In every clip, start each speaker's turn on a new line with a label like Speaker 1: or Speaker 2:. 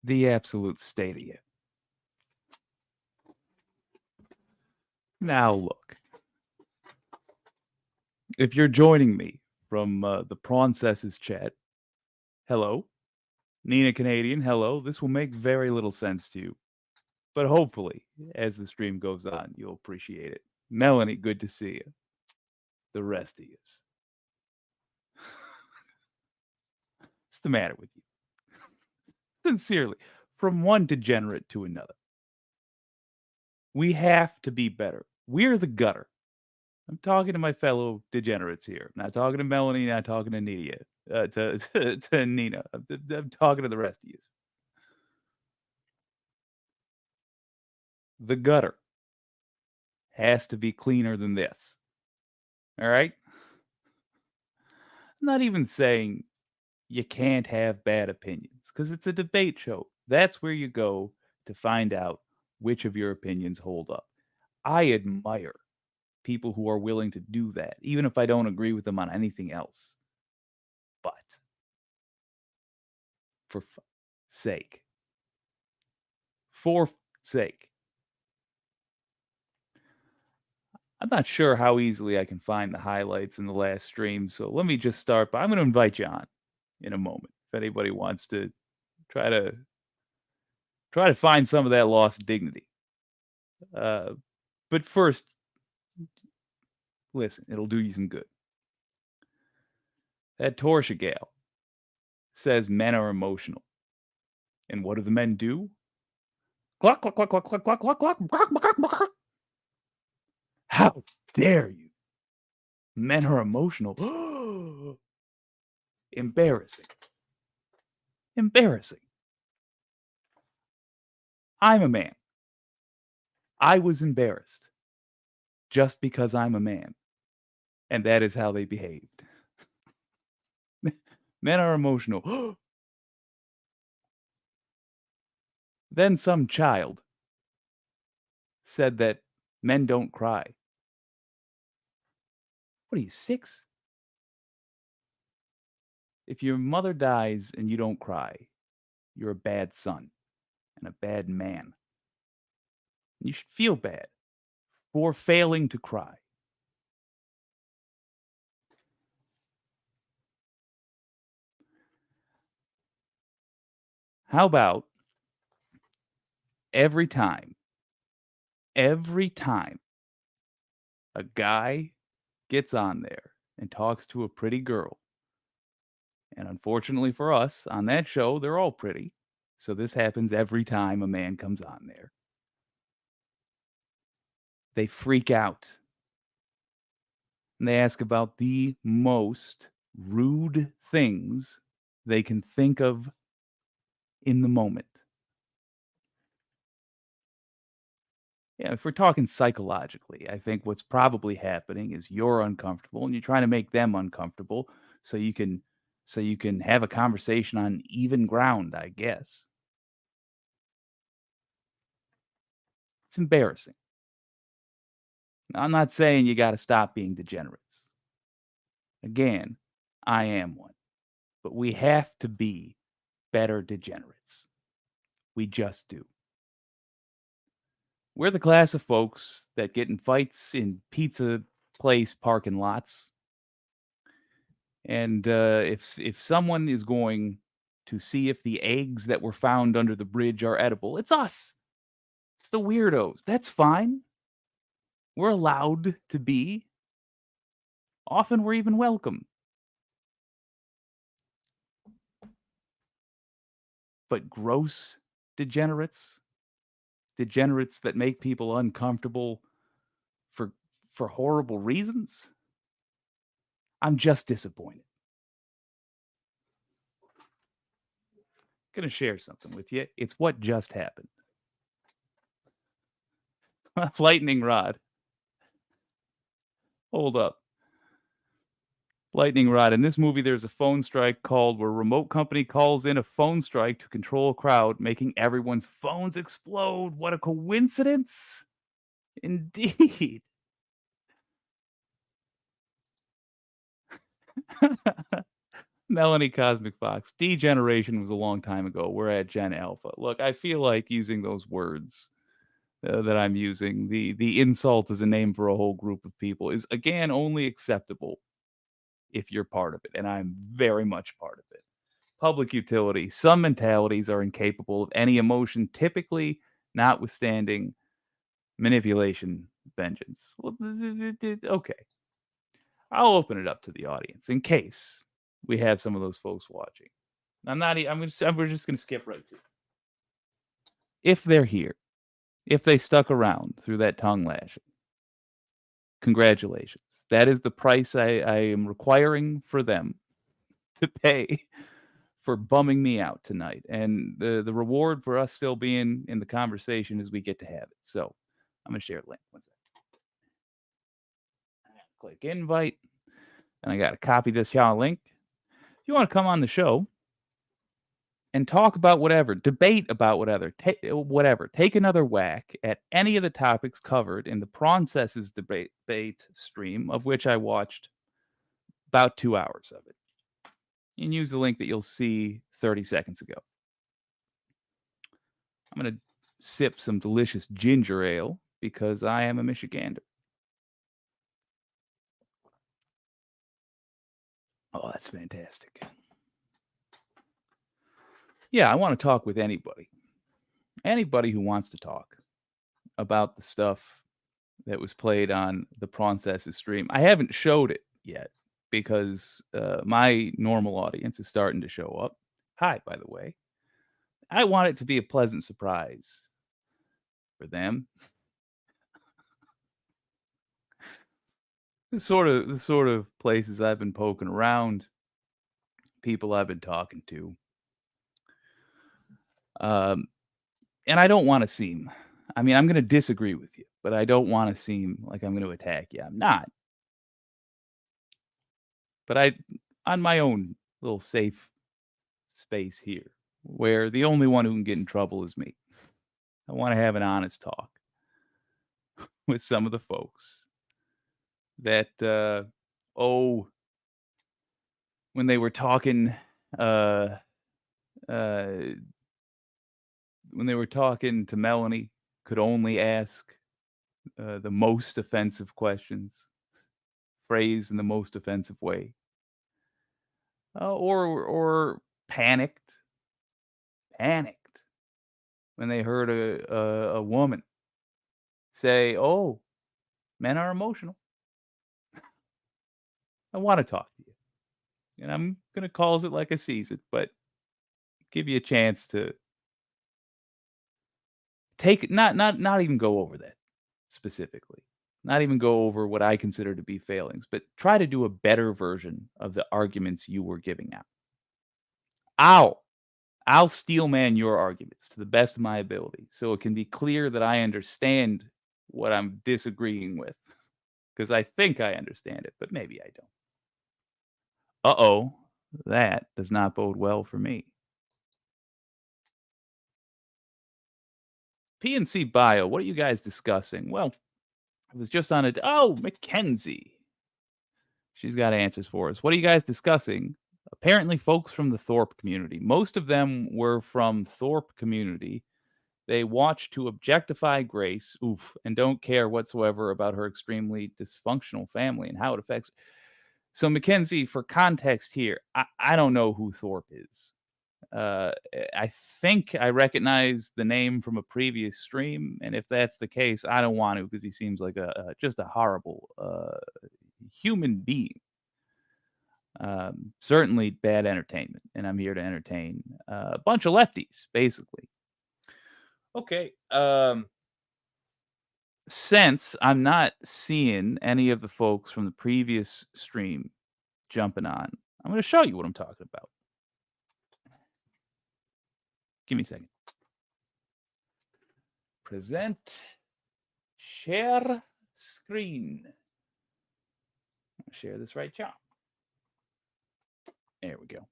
Speaker 1: The absolute state of you. Now, look, if you're joining me from the Prawncesses chat, hello. Nina Canadian, hello. This will make very little sense to you, but hopefully, as the stream goes on, you'll appreciate it. Melanie, good to see you. The rest of you. What's the matter with you? Sincerely, from one degenerate to another. We have to be better. We're the gutter. I'm talking to my fellow degenerates here. I'm not talking to Melanie, not talking to Nina. To Nina. I'm talking to the rest of you. The gutter has to be cleaner than this. All right? I'm not even saying you can't have bad opinions because it's a debate show. That's where you go to find out which of your opinions hold up. I admire people who are willing to do that, even if I don't agree with them on anything else. But for sake, I'm not sure how easily I can find the highlights in the last stream, so let me just start. But I'm going to invite you on in a moment if anybody wants to try to find some of that lost dignity. But first, listen, it'll do you some good. That Torsha gal says men are emotional. And what do the men do? Cluck, cluck, cluck, cluck, cluck, cluck, cluck, cluck, cluck, cluck, cluck, cluck. How dare you? Men are emotional. Embarrassing. Embarrassing. I'm a man. I was embarrassed just because I'm a man. And that is how they behaved. Men are emotional. Then some child said that men don't cry. What are you, 6? If your mother dies and you don't cry, you're a bad son and a bad man. You should feel bad for failing to cry. How about every time, every time a guy gets on there and talks to a pretty girl, and unfortunately for us, on that show, they're all pretty. So this happens every time a man comes on there. They freak out and they ask about the most rude things they can think of in the moment. Yeah, if we're talking psychologically, I think what's probably happening is you're uncomfortable and you're trying to make them uncomfortable so you can have a conversation on even ground, I guess. It's embarrassing. I'm not saying you got to stop being degenerates. Again, I am one, but we have to be better degenerates. We just do. We're the class of folks that get in fights in pizza place parking lots. And if someone is going to see if the eggs that were found under the bridge are edible, it's us. It's the weirdos. That's fine. We're allowed to be. Often we're even welcome. But gross degenerates, degenerates that make people uncomfortable for horrible reasons, I'm just disappointed. Gonna share something with you. It's what just happened. Lightning rod. Hold up. Lightning rod. In this movie, there's a phone strike called where a remote company calls in a phone strike to control a crowd, making everyone's phones explode. What a coincidence! Indeed. Melanie Cosmic Fox. Degeneration was a long time ago. We're at Gen Alpha. Look, I feel like using those words that I'm using. The insult as a name for a whole group of people is again only acceptable if you're part of it, and I'm very much part of it. Public utility. Some mentalities are incapable of any emotion, typically notwithstanding manipulation, vengeance. Well, okay. I'll open it up to the audience in case we have some of those folks watching. I'm not. We're just going to skip right to it. If they're here, if they stuck around through that tongue lashing, congratulations. That is the price I am requiring for them to pay for bumming me out tonight. And the reward for us still being in the conversation is we get to have it. So I'm gonna share a link. One second. Click invite, and I gotta copy this y'all link. If you want to come on the show and talk about whatever, debate about whatever, take another whack at any of the topics covered in the Processes debate stream, of which I watched about 2 hours of it. And use the link that you'll see 30 seconds ago. I'm going to sip some delicious ginger ale because I am a Michigander. Oh, that's fantastic. Yeah, I want to talk with anybody. Anybody who wants to talk about the stuff that was played on the Processes stream. I haven't showed it yet because my normal audience is starting to show up. Hi, by the way. I want it to be a pleasant surprise for them. The sort of places I've been poking around, people I've been talking to. Um, and I don't want to seem, I mean, I'm going to disagree with you, but I don't want to seem like I'm going to attack you. I'm not. But on my own little safe space here, where the only one who can get in trouble is me. I want to have an honest talk with some of the folks that, oh, when they were talking, uh, uh, when they were talking to Melanie, could only ask the most offensive questions, phrased in the most offensive way, or panicked, panicked when they heard a woman say, "Oh, men are emotional. I wanna talk to you, and I'm gonna calls it like I sees it, but give you a chance to take not even go over that specifically. Not even go over what I consider to be failings, but try to do a better version of the arguments you were giving out. I'll I'll steel man your arguments to the best of my ability, so it can be clear that I understand what I'm disagreeing with, because I think I understand it, but maybe I don't. Uh-oh, that does not bode well for me. PNC Bio, what are you guys discussing? Well, I was just on a oh, Mackenzie. She's got answers for us. What are you guys discussing? Apparently, folks from the Thorpe community. Most of them were from Thorpe community. They watch to objectify Grace, oof, and don't care whatsoever about her extremely dysfunctional family and how it affects. So, Mackenzie, for context here, I don't know who Thorpe is. I think I recognize the name from a previous stream, and if that's the case, I don't want to because he seems like a just a horrible human being. Certainly bad entertainment, and I'm here to entertain a bunch of lefties, basically. Okay. Since I'm not seeing any of the folks from the previous stream jumping on, I'm going to show you what I'm talking about. Give me a second. Present, share screen. Share this right, chop. There we go.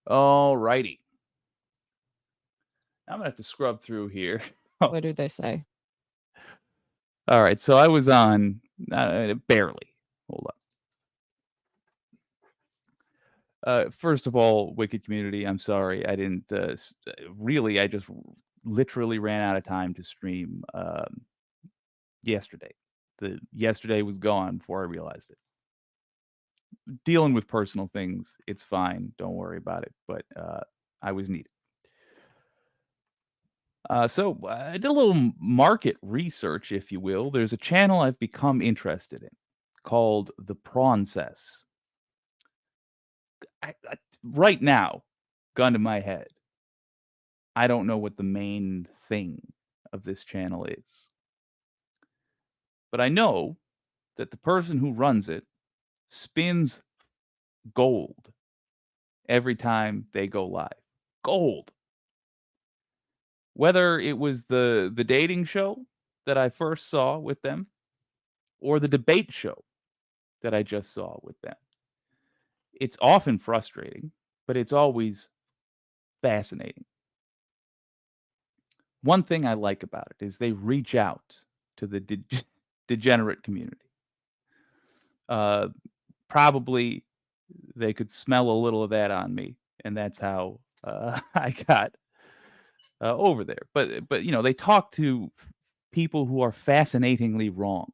Speaker 1: All righty. I'm gonna have to scrub through here. Oh,
Speaker 2: What do they say?
Speaker 1: all right. So I was on barely. Hold up. First of all, Wicked community, I'm sorry. I didn't really. I just literally ran out of time to stream yesterday. The yesterday was gone before I realized it. Dealing with personal things, it's fine. Don't worry about it. But I was needed. So I did a little market research, if you will. There's a channel I've become interested in called the Prawncess. Right now, gun to my head, I don't know what the main thing of this channel is. But I know that the person who runs it spins gold every time they go live. Gold. Whether it was the dating show that I first saw with them or the debate show that I just saw with them. It's often frustrating, but it's always fascinating. One thing I like about it is they reach out to the degenerate community. Uh, Probably they could smell a little of that on me, and that's how I got over there. But you know, they talk to people who are fascinatingly wrong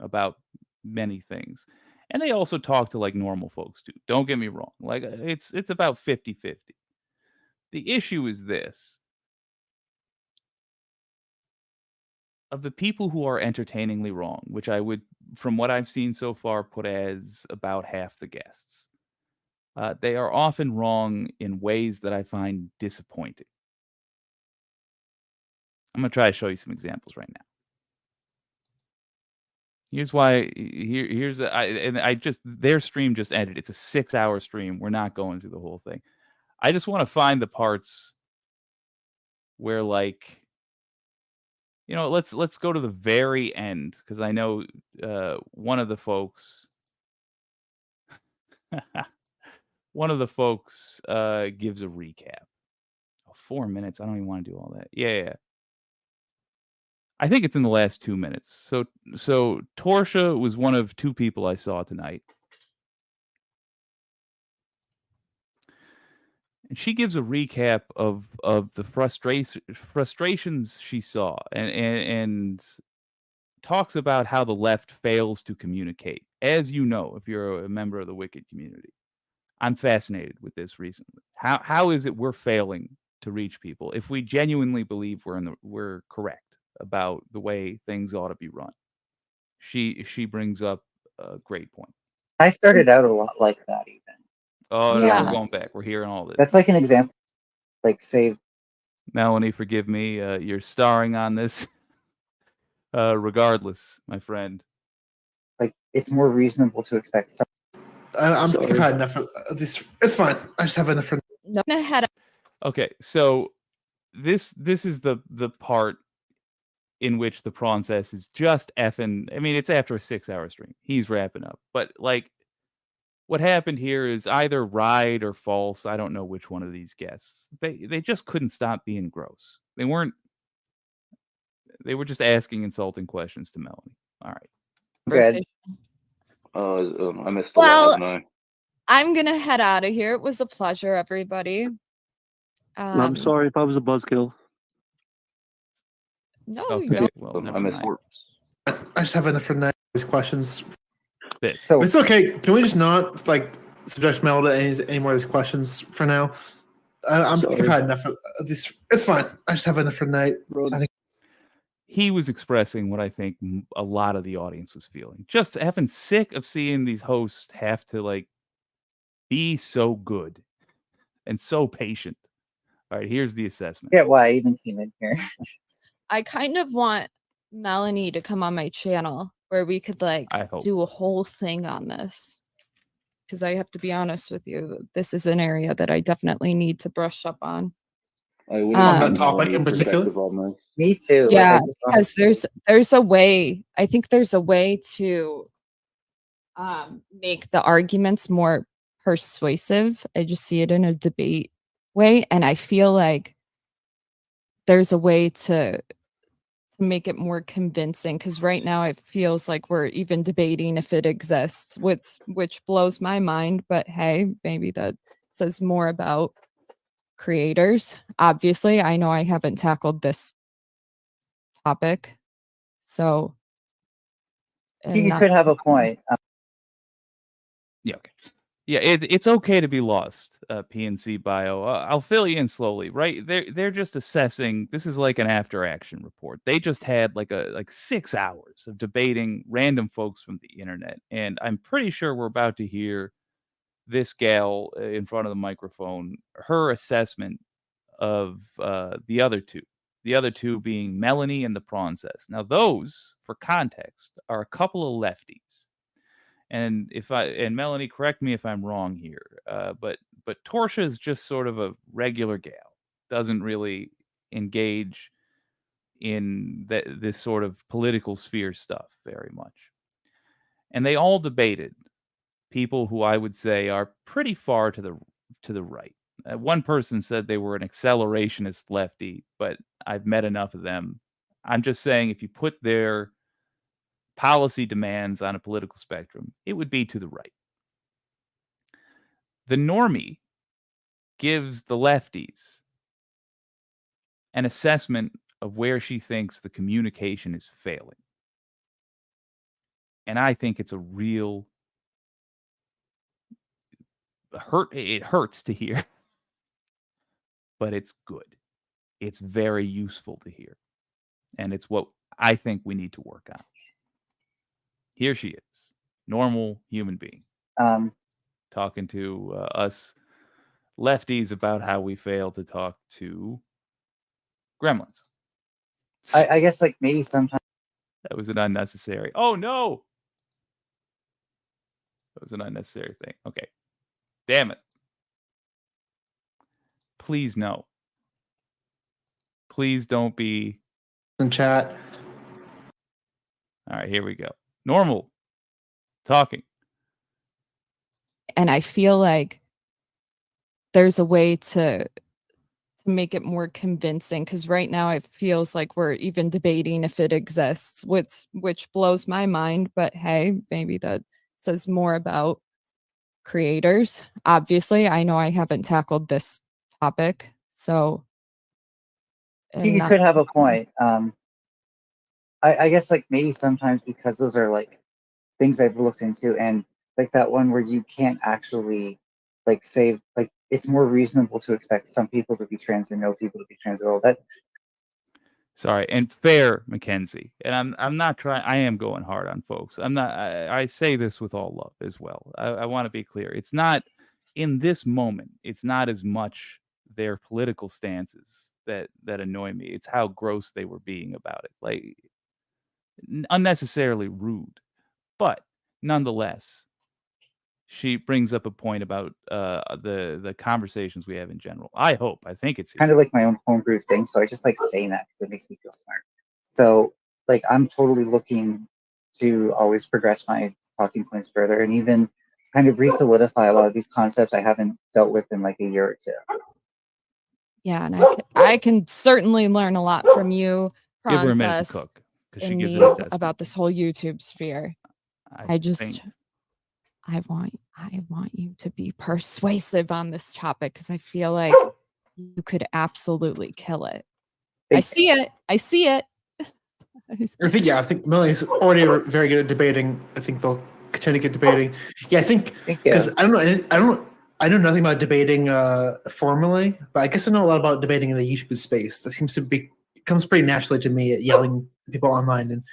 Speaker 1: about many things. And they also talk to like normal folks too. Don't get me wrong. Like it's about 50-50. The issue is this. Of the people who are entertainingly wrong, which I would from what I've seen so far put as about half the guests. They are often wrong in ways that I find disappointing. I'm gonna try to show you some examples right now. Here's why. Here's and I just their stream just ended. It's a 6-hour stream. We're not going through the whole thing. I just want to find the parts where like let's go to the very end because I know one of the folks one of the folks gives a recap. Oh, 4 minutes. I don't even want to do all that. Yeah. I think it's in the last 2 minutes. So Torsia was one of 2 people I saw tonight. And she gives a recap of the frustrations she saw and talks about how the left fails to communicate. As you know, if you're a member of the Wicked community. I'm fascinated with this recently. How is it we're failing to reach people if we genuinely believe we're correct about the way things ought to be run? She brings up a great point.
Speaker 2: I started out a lot like that, even.
Speaker 1: Oh no,
Speaker 3: Yeah.
Speaker 1: we're going back. We're hearing all this.
Speaker 2: That's like an example. Like, say,
Speaker 1: Melanie, forgive me. You're starring on this. Regardless, my friend.
Speaker 2: like it's more reasonable to expect.
Speaker 4: I've had enough of this. It's fine. I just have enough.
Speaker 3: No, ahead.
Speaker 1: Okay, so this is the part in which the process is just effing. I mean, it's after a 6-hour stream. He's wrapping up, but like, what happened here is either right or false. I don't know which one of these guests. They just couldn't stop being gross. They weren't. They were just asking insulting questions to Melanie. All right.
Speaker 2: Good.
Speaker 5: I missed a
Speaker 3: Well,
Speaker 5: lot now.
Speaker 3: I'm gonna head out of here. It was a pleasure, everybody.
Speaker 6: I'm sorry if I was a buzzkill.
Speaker 3: No,
Speaker 1: Okay. Well,
Speaker 5: I
Speaker 1: never
Speaker 5: missed
Speaker 1: mind.
Speaker 5: works.
Speaker 4: I just have enough for these questions.
Speaker 1: This.
Speaker 2: So
Speaker 4: It's okay. Can we just not like subject Mel to any more of these questions for now? I've had enough of this. It's fine. I just have enough for tonight. I think
Speaker 1: he was expressing what I think a lot of the audience was feeling. Just having sick of seeing these hosts have to like be so good and so patient. All right, here's the assessment.
Speaker 2: yeah, why I even came in here.
Speaker 3: I kind of want Melanie to come on my channel where we could like
Speaker 1: I hope.
Speaker 3: do a whole thing on this. Because I have to be honest with you, this is an area that I definitely need to brush up on.
Speaker 4: on that topic in particular.
Speaker 2: Me too.
Speaker 3: Yeah,
Speaker 2: Like, I just
Speaker 3: because there's a way. I think there's a way to make the arguments more persuasive. I just see it in a debate way, and I feel like there's a way to make it more convincing, because right now it feels like we're even debating if it exists, which blows my mind, but hey, maybe that says more about creators. Obviously, I know I haven't tackled this topic, so
Speaker 2: you could have a point.
Speaker 1: Yeah, okay. Yeah, it's okay to be lost, PNC Bio. I'll fill you in slowly, right? They're just assessing. This is like an after action report. They just had like 6 hours of debating random folks from the internet, and I'm pretty sure we're about to hear this gal in front of the microphone, her assessment of the other two being Melanie and the Prancess. Now, those, for context, are a couple of lefties. And Melanie, correct me if I'm wrong here, but Torsia is just sort of a regular gal, doesn't really engage in this sort of political sphere stuff very much. And they all debated people who I would say are pretty far to the right. One person said they were an accelerationist lefty, but I've met enough of them. I'm just saying, if you put their policy demands on a political spectrum, it would be to the right. The normie gives the lefties an assessment of where she thinks the communication is failing. And I think it's a real it hurts to hear, but it's good. It's very useful to hear. And it's what I think we need to work on. Here she is, normal human being, talking to us lefties about how we fail to talk to gremlins.
Speaker 2: I guess like maybe sometimes
Speaker 1: That was an unnecessary. Oh no! That was an unnecessary thing. Okay. Damn it. Please no. Please don't be
Speaker 4: in chat.
Speaker 1: All right, here we go. Normal talking.
Speaker 3: and I feel like there's a way to make it more convincing, because right now it feels like we're even debating if it exists, which blows my mind, but hey, maybe that says more about creators. Obviously, I know I haven't tackled this topic, so
Speaker 2: you could have a point. I guess like maybe sometimes, because those are like things I've looked into, and like that one where you can't actually like say like it's more reasonable to expect some people to be trans and no people to be trans at all. That
Speaker 1: Sorry, and fair, Mackenzie. And I'm not trying. I am going hard on folks. I'm not. I say this with all love as well. I want to be clear. It's not in this moment. It's not as much their political stances that annoy me. It's how gross they were being about it, like unnecessarily rude. But nonetheless, she brings up a point about the conversations we have in general. I think it's
Speaker 2: kind of like my own homebrew thing. So I just like saying that because it makes me feel smart. So like I'm totally looking to always progress my talking points further and even kind of re-solidify a lot of these concepts I haven't dealt with in like a year or two.
Speaker 3: Yeah, and I can certainly learn a lot from you,
Speaker 1: give her a minute to
Speaker 3: Princess,
Speaker 1: cook because she
Speaker 3: and
Speaker 1: gives
Speaker 3: me
Speaker 1: an assessment.
Speaker 3: about this whole YouTube sphere.
Speaker 1: I
Speaker 3: want you to be persuasive on this topic because I feel like you could absolutely kill it. I see it. I see it.
Speaker 4: I think Melanie's already very good at debating. I think they'll continue to get debating. Yeah, I think because I know nothing about debating formally, but I guess I know a lot about debating in the YouTube space. That seems to be comes pretty naturally to me at yelling at people online and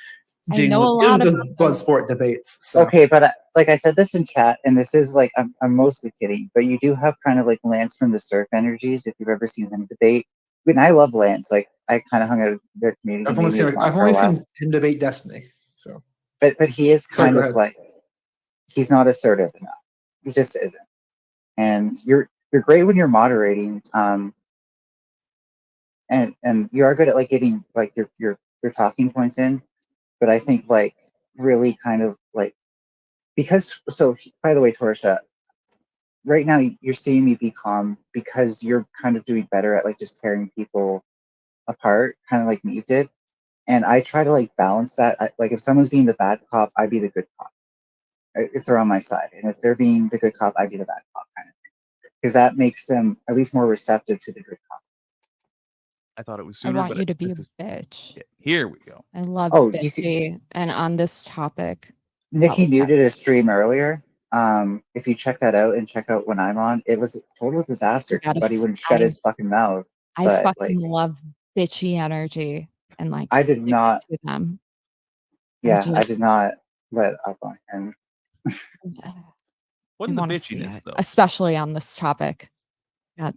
Speaker 4: doing the blood sport debates. So.
Speaker 2: Okay, but like I said this in chat, and this is like I'm mostly kidding, but you do have kind of like Lance from the Surf Energies if you've ever seen him debate. And I love Lance. Like I kind of hung out with their community.
Speaker 4: I've only seen him debate Destiny. So,
Speaker 2: but he is kind of like he's not assertive enough. He just isn't. And you're great when you're moderating. And you are good at like getting like your talking points in. But I think like really kind of like because so by the way, Torsha, right now you're seeing me be calm because you're kind of doing better at like just tearing people apart, kind of like Neve did. And I try to like balance that. Like if someone's being the bad cop, I'd be the good cop. If they're on my side, and if they're being the good cop, I'd be the bad cop, kind of thing. Because that makes them at least more receptive to the good cop.
Speaker 1: I thought it was sooner.
Speaker 3: I want you to be a bitch.
Speaker 1: Yeah, here we go.
Speaker 3: I love bitchy. And on this topic,
Speaker 2: Nikki New did a stream earlier. If you check that out and check out when I'm on, it was a total disaster because Buddy wouldn't shut his fucking mouth.
Speaker 3: I fucking love bitchy energy and like
Speaker 2: I did not
Speaker 3: to them.
Speaker 2: Yeah, I did not let up on him.
Speaker 1: Wasn't the bitchiness though?
Speaker 3: Especially on this topic.
Speaker 2: And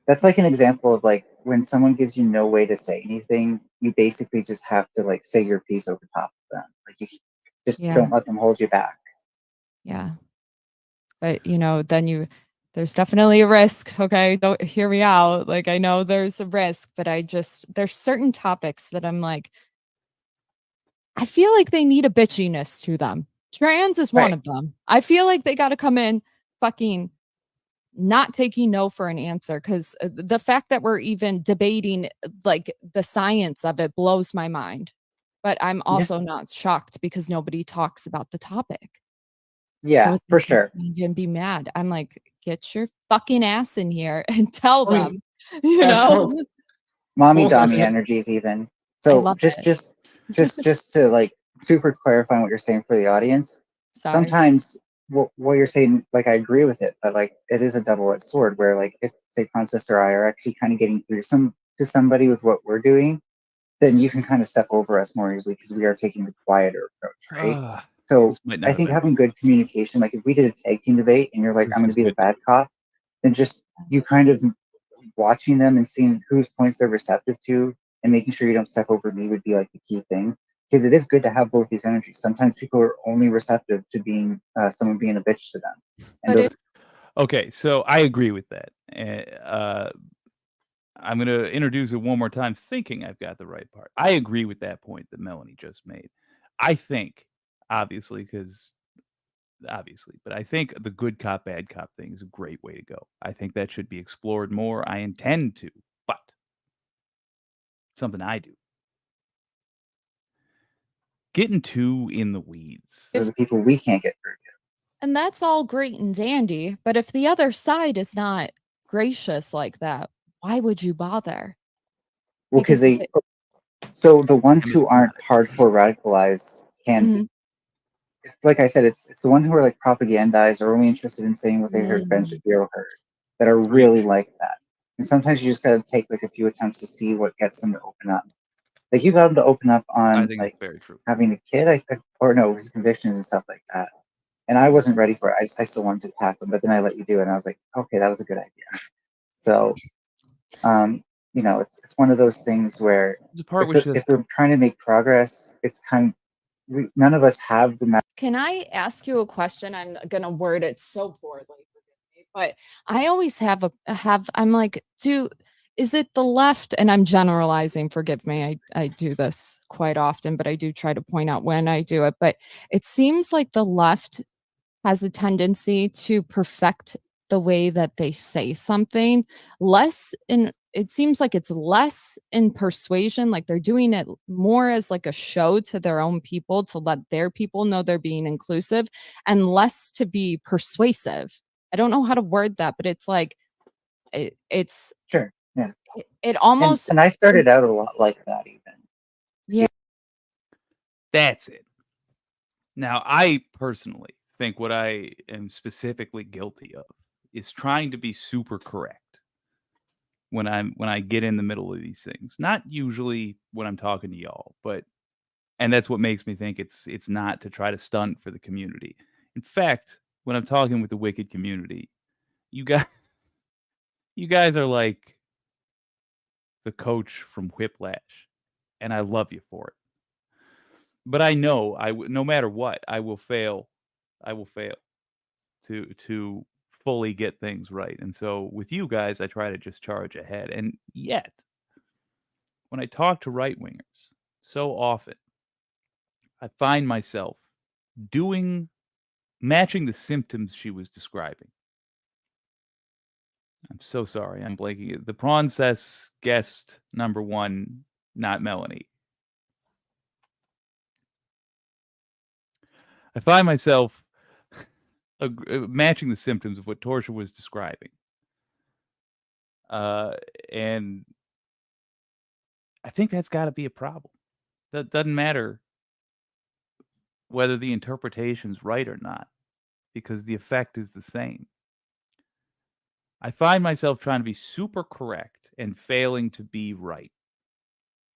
Speaker 2: that's like an example of like when someone gives you no way to say anything, you basically just have to like say your piece over top of them. Like you just don't let them hold you back.
Speaker 3: Yeah. But you know, then there's definitely a risk. Okay, don't hear me out. Like I know there's a risk, but there's certain topics that I'm like, I feel like they need a bitchiness to them. Trans is one of them. I feel like they got to come in fucking not taking no for an answer because the fact that we're even debating like the science of it blows my mind. But I'm also not shocked because nobody talks about the topic.
Speaker 2: Yeah, for sure.
Speaker 3: Even be mad. I'm like, get your fucking ass in here and tell them. You know,
Speaker 2: mommy dummy energies even. So just to like super clarify what you're saying for the audience.
Speaker 3: Sorry.
Speaker 2: Sometimes what you're saying, like I agree with it, but like it is a double-edged sword where like if say Princess or I are actually kind of getting through to somebody with what we're doing, then you can kind of step over us more easily because we are taking the quieter approach, right? So I think having good communication, like if we did a tag team debate and you're like, I'm going to be the bad cop, then just you kind of watching them and seeing whose points they're receptive to and making sure you don't step over me would be like the key thing. Because it is good to have both these energies. Sometimes people are only receptive to being someone being a bitch to them. And
Speaker 1: okay, so I agree with that. I'm going to introduce it one more time, thinking I've got the right part. I agree with that point that Melanie just made. I think, but I think the good cop, bad cop thing is a great way to go. I think that should be explored more. I intend to, but something I do. Getting too in the weeds.
Speaker 2: For the people we can't get through to.
Speaker 3: And that's all great and dandy, but if the other side is not gracious like that, why would you bother?
Speaker 2: Well, because so the ones who aren't hardcore radicalized can be. like I said, it's the one who are like propagandized or only interested in saying what they heard Ben Shapiro heard that are really like that. And sometimes you just gotta take like a few attempts to see what gets them to open up. Like you got him to open up
Speaker 1: I
Speaker 2: on
Speaker 1: think
Speaker 2: like
Speaker 1: it's very true.
Speaker 2: having a kid, or no, his convictions and stuff like that. And I wasn't ready for it. I still wanted to attack him, but then I let you do it, and I was like, okay, that was a good idea. So, it's one of those things where
Speaker 1: The part which
Speaker 2: if they're trying to make progress, it's none of us have the.
Speaker 3: Can I ask you a question? I'm gonna word it so poorly, but I always I'm like, is it the left? And I'm generalizing, forgive me. I do this quite often, but I do try to point out when I do it. But it seems like the left has a tendency to perfect the way that they say something, it seems like it's less in persuasion, like they're doing it more as like a show to their own people to let their people know they're being inclusive, and less to be persuasive. I don't know how to word that, but it's like it's
Speaker 2: Sure, yeah.
Speaker 3: It almost
Speaker 2: and I started out a lot like that even.
Speaker 3: Yeah.
Speaker 1: That's it. Now, I personally think what I am specifically guilty of is trying to be super correct when I get in the middle of these things. Not usually when I'm talking to y'all, and that's what makes me think it's not to try to stunt for the community. In fact, when I'm talking with the wicked community, you guys you guys are like the coach from Whiplash, and I love you for it. But I know no matter what, I will fail. I will fail to fully get things right. And so with you guys, I try to just charge ahead. And yet, when I talk to right wingers, so often I find myself matching the symptoms she was describing. I'm so sorry. I'm blanking. The Prawn-cess guest number 1, not Melanie. I find myself matching the symptoms of what Torsia was describing. And I think that's got to be a problem. That doesn't matter whether the interpretation's right or not, because the effect is the same. I find myself trying to be super correct and failing to be right.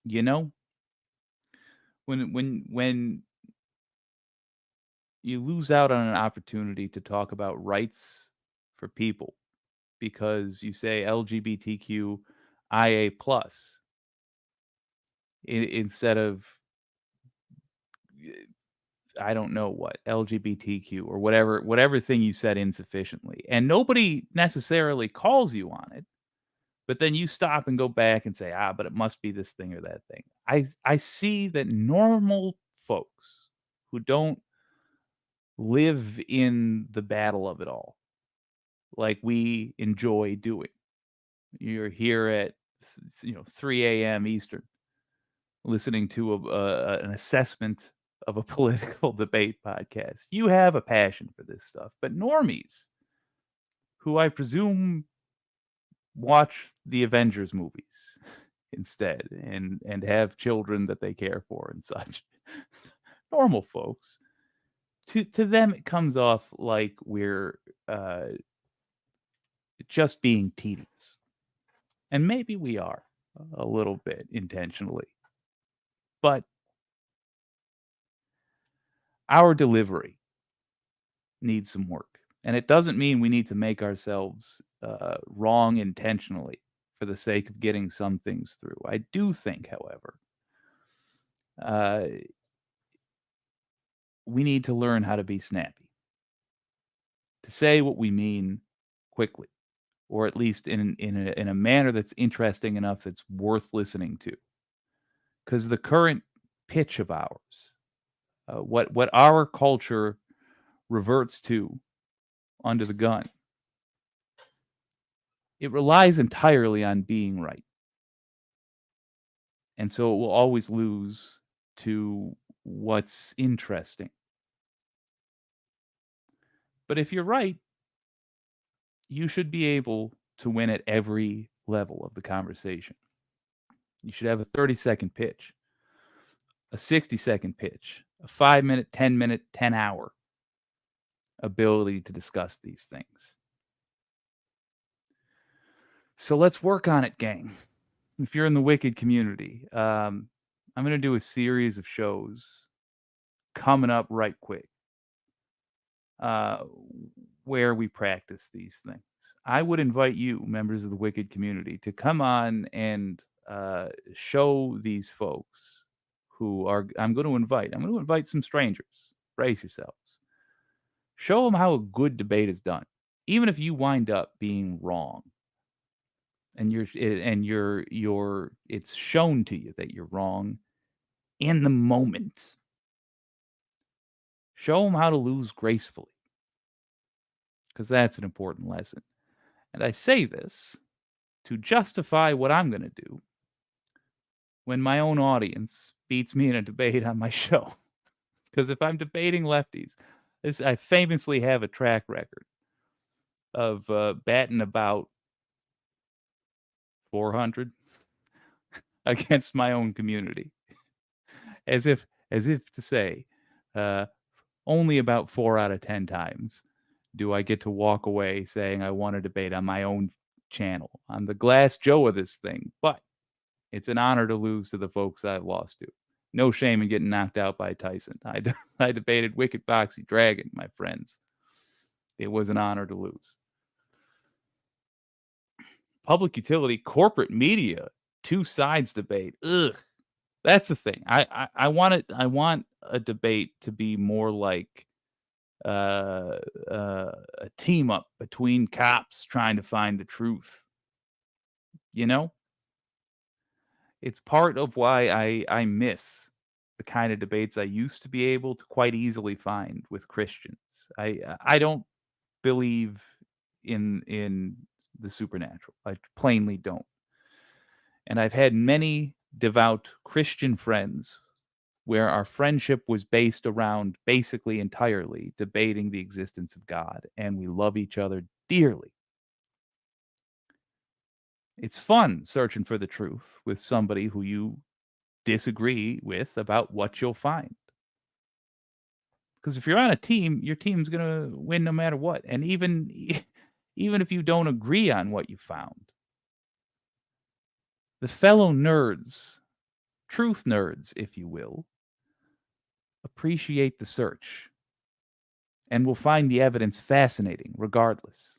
Speaker 1: You know? When you lose out on an opportunity to talk about rights for people because you say LGBTQIA plus instead of I don't know what, LGBTQ or whatever thing you said insufficiently, and nobody necessarily calls you on it, but then you stop and go back and say, but it must be this thing or that thing. I see that normal folks who don't live in the battle of it all, like we enjoy doing. You're here at 3 a.m. Eastern, listening to an assessment of a political debate podcast. You have a passion for this stuff, but normies, who I presume watch the Avengers movies instead and have children that they care for and such. Normal folks. To them it comes off like we're just being tedious. And maybe we are a little bit intentionally. But our delivery needs some work. And it doesn't mean we need to make ourselves wrong intentionally for the sake of getting some things through. I do think, however, we need to learn how to be snappy, to say what we mean quickly, or at least in a manner that's interesting enough that's worth listening to. Because the current pitch of ours, what our culture reverts to under the gun, it relies entirely on being right. And so it will always lose to what's interesting. But if you're right, you should be able to win at every level of the conversation. You should have a 30-second pitch, a 60-second pitch, a 5-minute, 10-minute, 10-hour ability to discuss these things. So let's work on it, gang. If you're in the Wicked community, I'm going to do a series of shows coming up right quick uh, where we practice these things. I would invite you, members of the Wicked community, to come on and show these folks who are, I'm going to invite some strangers. Brace yourselves. Show them how a good debate is done, even if you wind up being wrong. And it's shown to you that you're wrong in the moment. Show them how to lose gracefully, because that's an important lesson. And I say this to justify what I'm going to do when my own audience beats me in a debate on my show. Because if I'm debating lefties, I famously have a track record of batting about 400 against my own community, as if to say, only about 4 out of 10 times do I get to walk away saying I won a debate on my own channel. I'm the Glass Joe of this thing, but it's an honor to lose to the folks I've lost to. No shame in getting knocked out by Tyson. I debated Wicked Boxy Dragon, my friends. It was an honor to lose. Public utility, corporate media, two sides debate. Ugh. That's the thing. I want it. I want a debate to be more like a team up between cops trying to find the truth. You know, it's part of why I miss the kind of debates I used to be able to quite easily find with Christians. I don't believe in the supernatural. I plainly don't. And I've had many devout Christian friends where our friendship was based around basically entirely debating the existence of God, and we love each other dearly. It's fun searching for the truth with somebody who you disagree with about what you'll find. Because if you're on a team, your team's going to win no matter what. And even even if you don't agree on what you found, the fellow nerds, truth nerds, if you will, appreciate the search and will find the evidence fascinating regardless.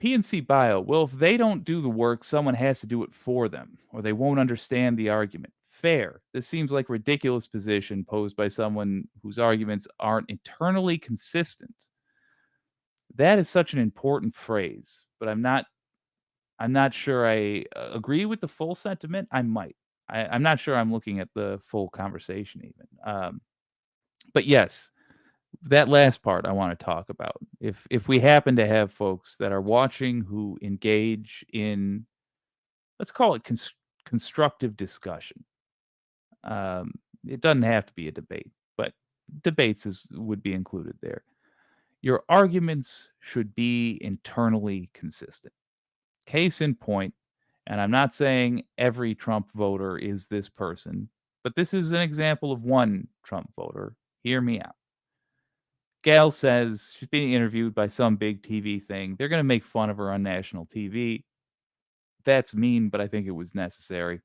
Speaker 1: PNC Bio, well, if they don't do the work, someone has to do it for them, or they won't understand the argument. Fair. This seems like a ridiculous position posed by someone whose arguments aren't internally consistent. That is such an important phrase, but I'm not sure I agree with the full sentiment. I might. I'm not sure I'm looking at the full conversation even. But yes, that last part I want to talk about. If we happen to have folks that are watching who engage in, let's call it constructive discussion. It doesn't have to be a debate, but debates would be included there. Your arguments should be internally consistent. Case in point, and I'm not saying every Trump voter is this person, but this is an example of one Trump voter. Hear me out. Gail says she's being interviewed by some big TV thing. They're going to make fun of her on national TV. That's mean, but I think it was necessary.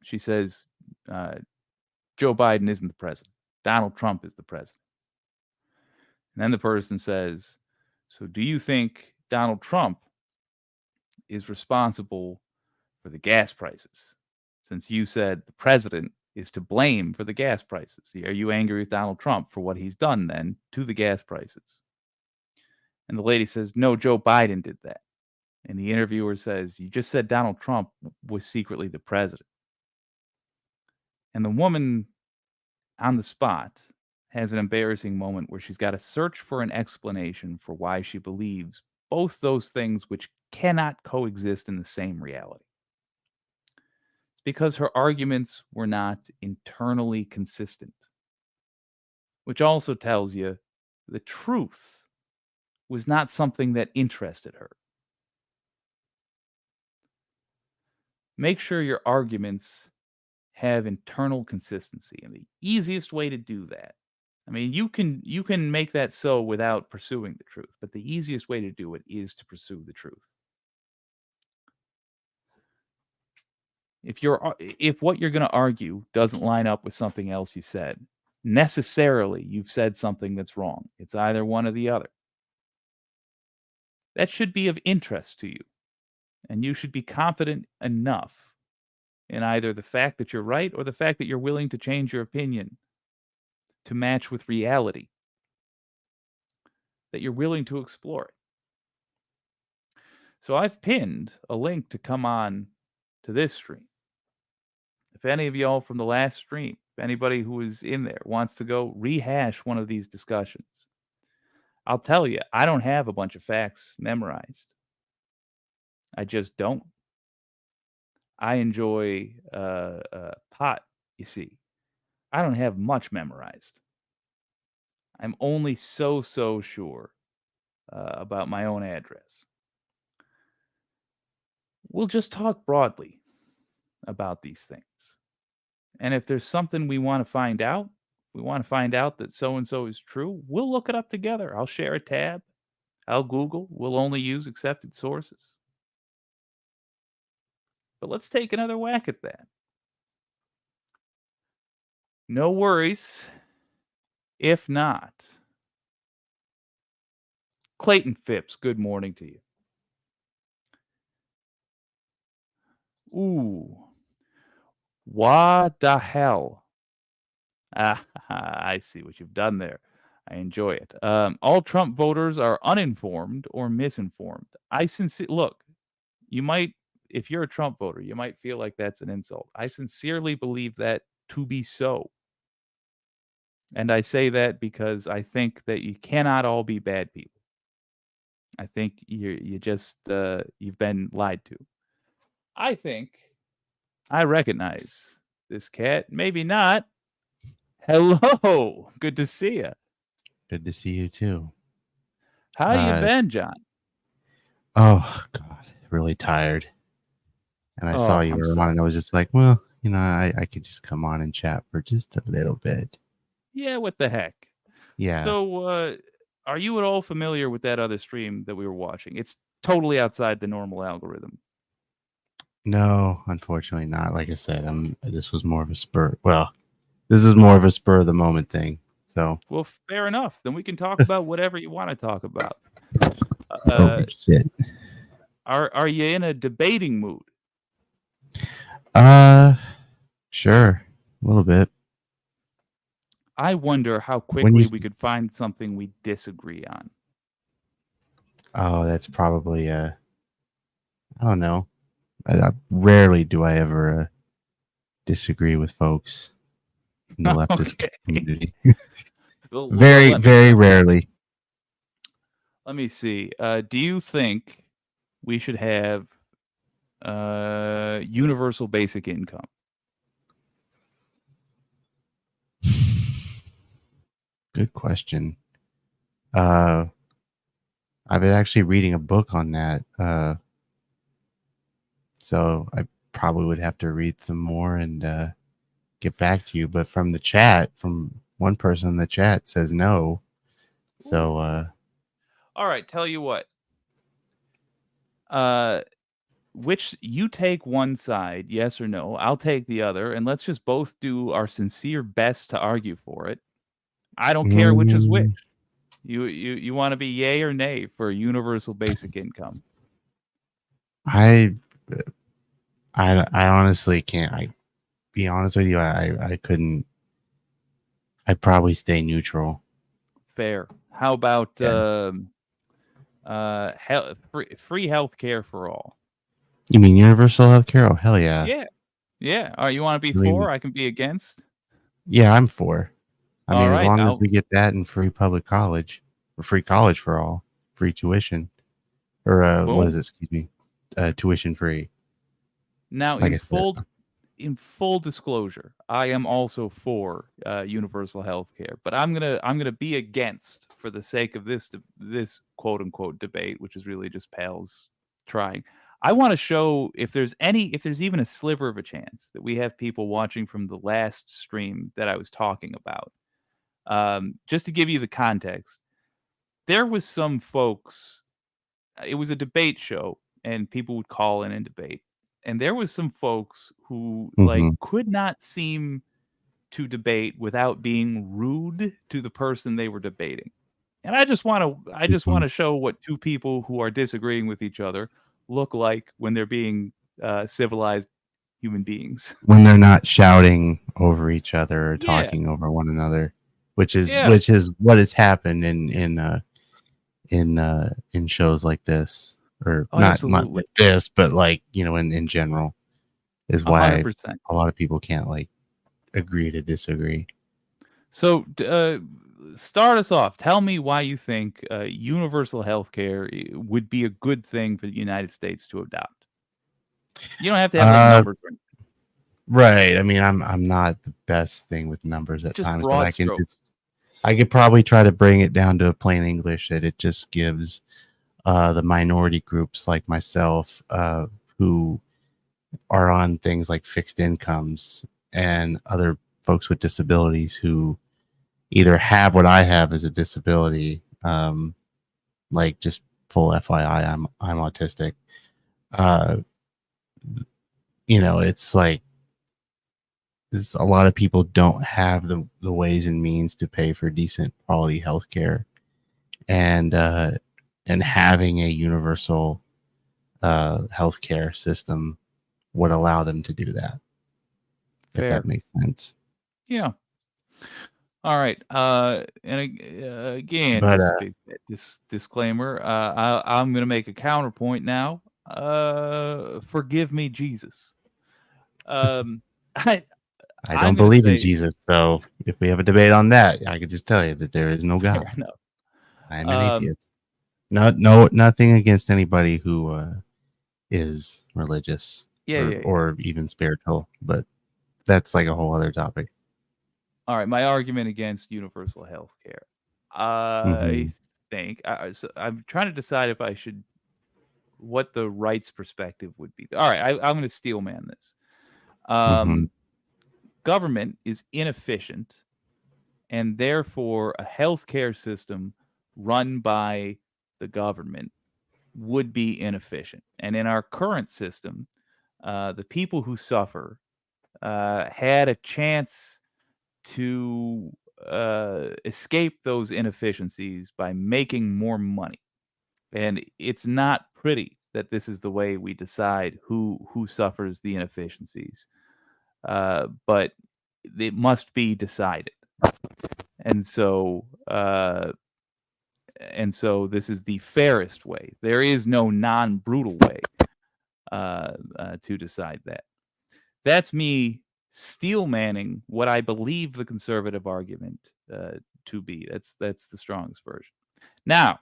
Speaker 1: She says Joe Biden isn't the president. Donald Trump is the president. And then the person says, so do you think Donald Trump is responsible for the gas prices? Since you said the president is to blame for the gas prices. Are you angry with Donald Trump for what he's done then to the gas prices? And the lady says, no, Joe Biden did that. And the interviewer says, you just said Donald Trump was secretly the president. And the woman on the spot has an embarrassing moment where she's got to search for an explanation for why she believes both those things which cannot coexist in the same reality. It's because her arguments were not internally consistent, which also tells you the truth was not something that interested her. Make sure your arguments have internal consistency. And the easiest way to do that, I mean, you can make that so without pursuing the truth, but the easiest way to do it is to pursue the truth. If what you're going to argue doesn't line up with something else you said, necessarily you've said something that's wrong. It's either one or the other. That should be of interest to you, and you should be confident enough in either the fact that you're right or the fact that you're willing to change your opinion to match with reality, that you're willing to explore it. So I've pinned a link to come on to this stream. If any of y'all from the last stream, if anybody who is in there wants to go rehash one of these discussions, I'll tell you, I don't have a bunch of facts memorized. I just don't. I enjoy pot, you see. I don't have much memorized. I'm only so sure about my own address. We'll just talk broadly about these things. And if there's something we want to find out, we want to find out that so-and-so is true, we'll look it up together. I'll share a tab. I'll Google. We'll only use accepted sources. But let's take another whack at that. No worries if not. Clayton Phipps, good morning to you. Ooh. What the hell? Ah, I see what you've done there. I enjoy it. All Trump voters are uninformed or misinformed. Look, you might, if you're a Trump voter, you might feel like that's an insult. I sincerely believe that to be so. And I say that because I think that you cannot all be bad people. I think you just you've been lied to. I think I recognize this cat. Maybe not. Hello. Good to see you.
Speaker 7: Good to see you too.
Speaker 1: How you been, John?
Speaker 7: Oh God, really tired. And I saw you were on, and I was just like, well, I could just come on and chat for just a little bit.
Speaker 1: Yeah, what the heck?
Speaker 7: Yeah.
Speaker 1: So, are you at all familiar with that other stream that we were watching? It's totally outside the normal algorithm.
Speaker 7: No, unfortunately not. Like I said, this was more of a spur. Well, this is more of a spur of the moment thing. So.
Speaker 1: Well, fair enough. Then we can talk about whatever you want to talk about.
Speaker 7: Oh shit.
Speaker 1: Are you in a debating mood?
Speaker 7: Sure, a little bit.
Speaker 1: I wonder how quickly we could find something we disagree on.
Speaker 7: Oh, that's probably I don't know. Rarely do I ever disagree with folks in the leftist community. Very, very rarely.
Speaker 1: Let me see. Do you think we should have universal basic income?
Speaker 7: Good question. I've been actually reading a book on that. So I probably would have to read some more and get back to you. But from the chat, from one person in the chat says no. So
Speaker 1: all right, tell you what. Which you take one side, yes or no, I'll take the other, and let's just both do our sincere best to argue for it. I don't care which is which. You want to be yay or nay for universal basic income?
Speaker 7: I honestly can't. I be honest with you, I couldn't. I'd probably stay neutral.
Speaker 1: Fair. How about free health care for all?
Speaker 7: You mean universal health care? Oh, hell yeah.
Speaker 1: Yeah. All right, you want to be for? I can be against?
Speaker 7: Yeah, I'm for. I mean,
Speaker 1: right,
Speaker 7: as long as we get that in free public college, or free college for all, free tuition, or what is it? Excuse me, tuition free.
Speaker 1: Now, like in full disclosure, I am also for universal health care, but I'm gonna be against for the sake of this quote unquote debate, which is really just pals trying. I want to show if there's even a sliver of a chance that we have people watching from the last stream that I was talking about. Just to give you the context, there was some folks. It was a debate show, and people would call in and debate. And there was some folks who like
Speaker 7: Mhm.
Speaker 1: could not seem to debate without being rude to the person they were debating. And I just want
Speaker 7: Mhm.
Speaker 1: to show what two people who are disagreeing with each other look like when they're being civilized human beings.
Speaker 7: When they're not shouting over each other or
Speaker 1: Yeah,
Speaker 7: talking over one another, which is
Speaker 1: yeah,
Speaker 7: what has happened in shows like this, or
Speaker 1: oh,
Speaker 7: not
Speaker 1: absolutely,
Speaker 7: like this, but like, in general, is why
Speaker 1: 100%.
Speaker 7: a lot of people can't like agree to disagree.
Speaker 1: So, start us off. Tell me why you think universal healthcare would be a good thing for the United States to adopt. You don't have to have like
Speaker 7: Uh,
Speaker 1: numbers or anything,
Speaker 7: right. I mean, I'm not the best thing with numbers at
Speaker 1: just
Speaker 7: times, but
Speaker 1: broad strokes.
Speaker 7: I could probably try to bring it down to plain English that it just gives the minority groups like myself, who are on things like fixed incomes, and other folks with disabilities who either have what I have as a disability, like just full FYI, I'm autistic. Uh, it's like a lot of people don't have the ways and means to pay for decent quality health care, and having a universal healthcare system would allow them to do that, if that
Speaker 1: Fair.
Speaker 7: makes sense.
Speaker 1: Yeah. All right. Again,
Speaker 7: But
Speaker 1: just a big disclaimer. I'm going to make a counterpoint now. Forgive me, Jesus. Um, I
Speaker 7: I
Speaker 1: I'm
Speaker 7: don't
Speaker 1: going to
Speaker 7: believe in
Speaker 1: say
Speaker 7: Jesus, so if we have a debate on that, I could just tell you that there is no
Speaker 1: fair
Speaker 7: God.
Speaker 1: enough.
Speaker 7: I'm an
Speaker 1: Um,
Speaker 7: atheist. Nothing against anybody who is religious
Speaker 1: yeah, yeah, yeah.
Speaker 7: or even spiritual, but that's like a whole other topic.
Speaker 1: All right. My argument against universal health care.
Speaker 7: Hmm.
Speaker 1: I think so I'm trying to decide if I should what the rights perspective would be. All right. I'm going to steel man this.
Speaker 7: Hmm.
Speaker 1: Government is inefficient, and therefore a healthcare system run by the government would be inefficient. And in our current system, the people who suffer had a chance to escape those inefficiencies by making more money. And it's not pretty that this is the way we decide who suffers the inefficiencies, but it must be decided. And so this is the fairest way. There is no non-brutal way to decide that. That's me steel manning what I believe the conservative argument to be. That's the strongest version. Now,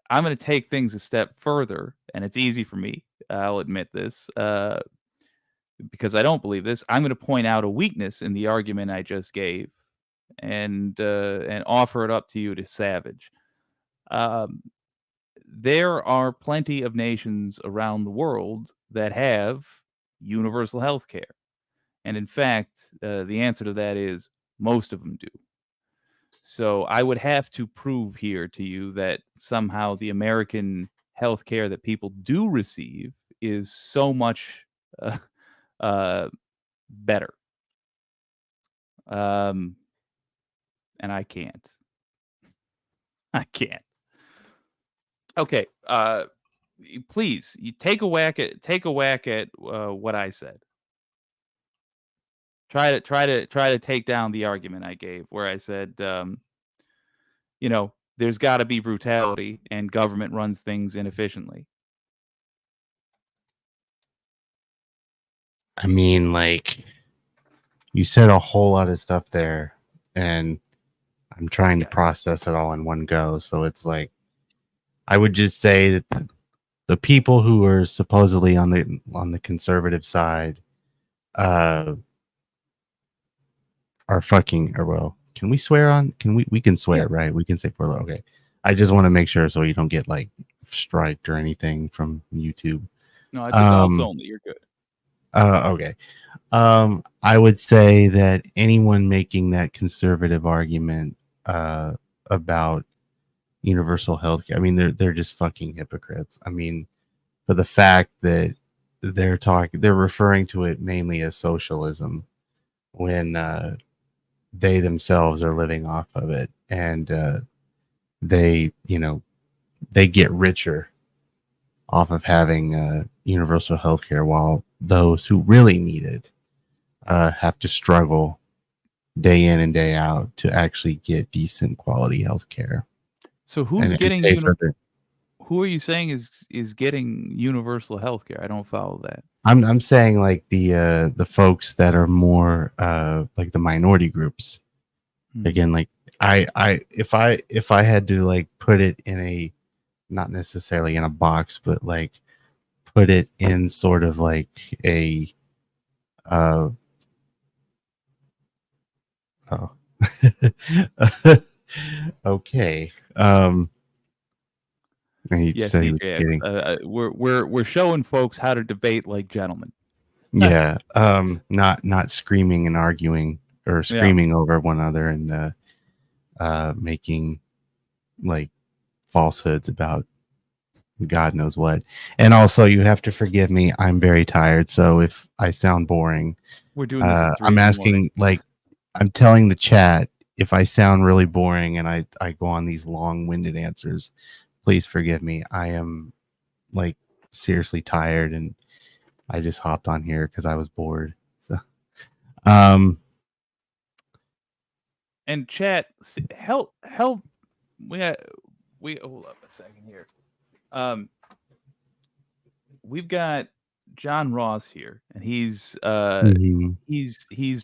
Speaker 1: I'm going to take things a step further, and it's easy for me. I'll admit this because I don't believe this. I'm going to point out a weakness in the argument I just gave, and offer it up to you to savage. Um, there are plenty of nations around the world that have universal health care. And in fact, the answer to that is most of them do. So I would have to prove here to you that somehow the American health care that people do receive is so much uh, uh, better. Um, and I can't. I can't. Okay. Please, you take a whack at what I said. Try to take down the argument I gave where I said, there's got to be brutality and government runs things inefficiently.
Speaker 7: I mean, like, you said a whole lot of stuff there, and I'm trying to
Speaker 1: Yeah.
Speaker 7: process it all in one go. So it's like, I would just say that the people who are supposedly on the conservative side are fucking, or well, can we swear on? We can swear,
Speaker 1: Yeah.
Speaker 7: right? We can say Porlo. Okay. I just want to make sure so you don't get like striked or anything from YouTube.
Speaker 1: No, it's adults only. You're good.
Speaker 7: Okay. I would say that anyone making that conservative argument about universal health care, I mean, they're just fucking hypocrites. I mean, for the fact that they're referring to it mainly as socialism when they themselves are living off of it, and they get richer off of having universal health care, while those who really need it have to struggle day in and day out to actually get decent quality health care.
Speaker 1: So who's getting who are you saying is getting universal health care? I don't follow that.
Speaker 7: I'm saying like the folks that are more like the minority groups. Again, like if I had to like put it in a, not necessarily in a box, but like put it in sort of like a okay.
Speaker 1: Yes, DJ. We're showing folks how to debate like gentlemen.
Speaker 7: Yeah. Not screaming and arguing or screaming over one another and making like falsehoods about God knows what. And also, you have to forgive me. I'm very tired, so if I sound boring,
Speaker 1: we're doing this at 3
Speaker 7: I'm asking, like, I'm telling the chat if I sound really boring and I go on these long-winded answers, please forgive me. I am like seriously tired, and I just hopped on here because I was bored. So,
Speaker 1: and chat, help. We hold up a second here. We've got John Ross here, and he's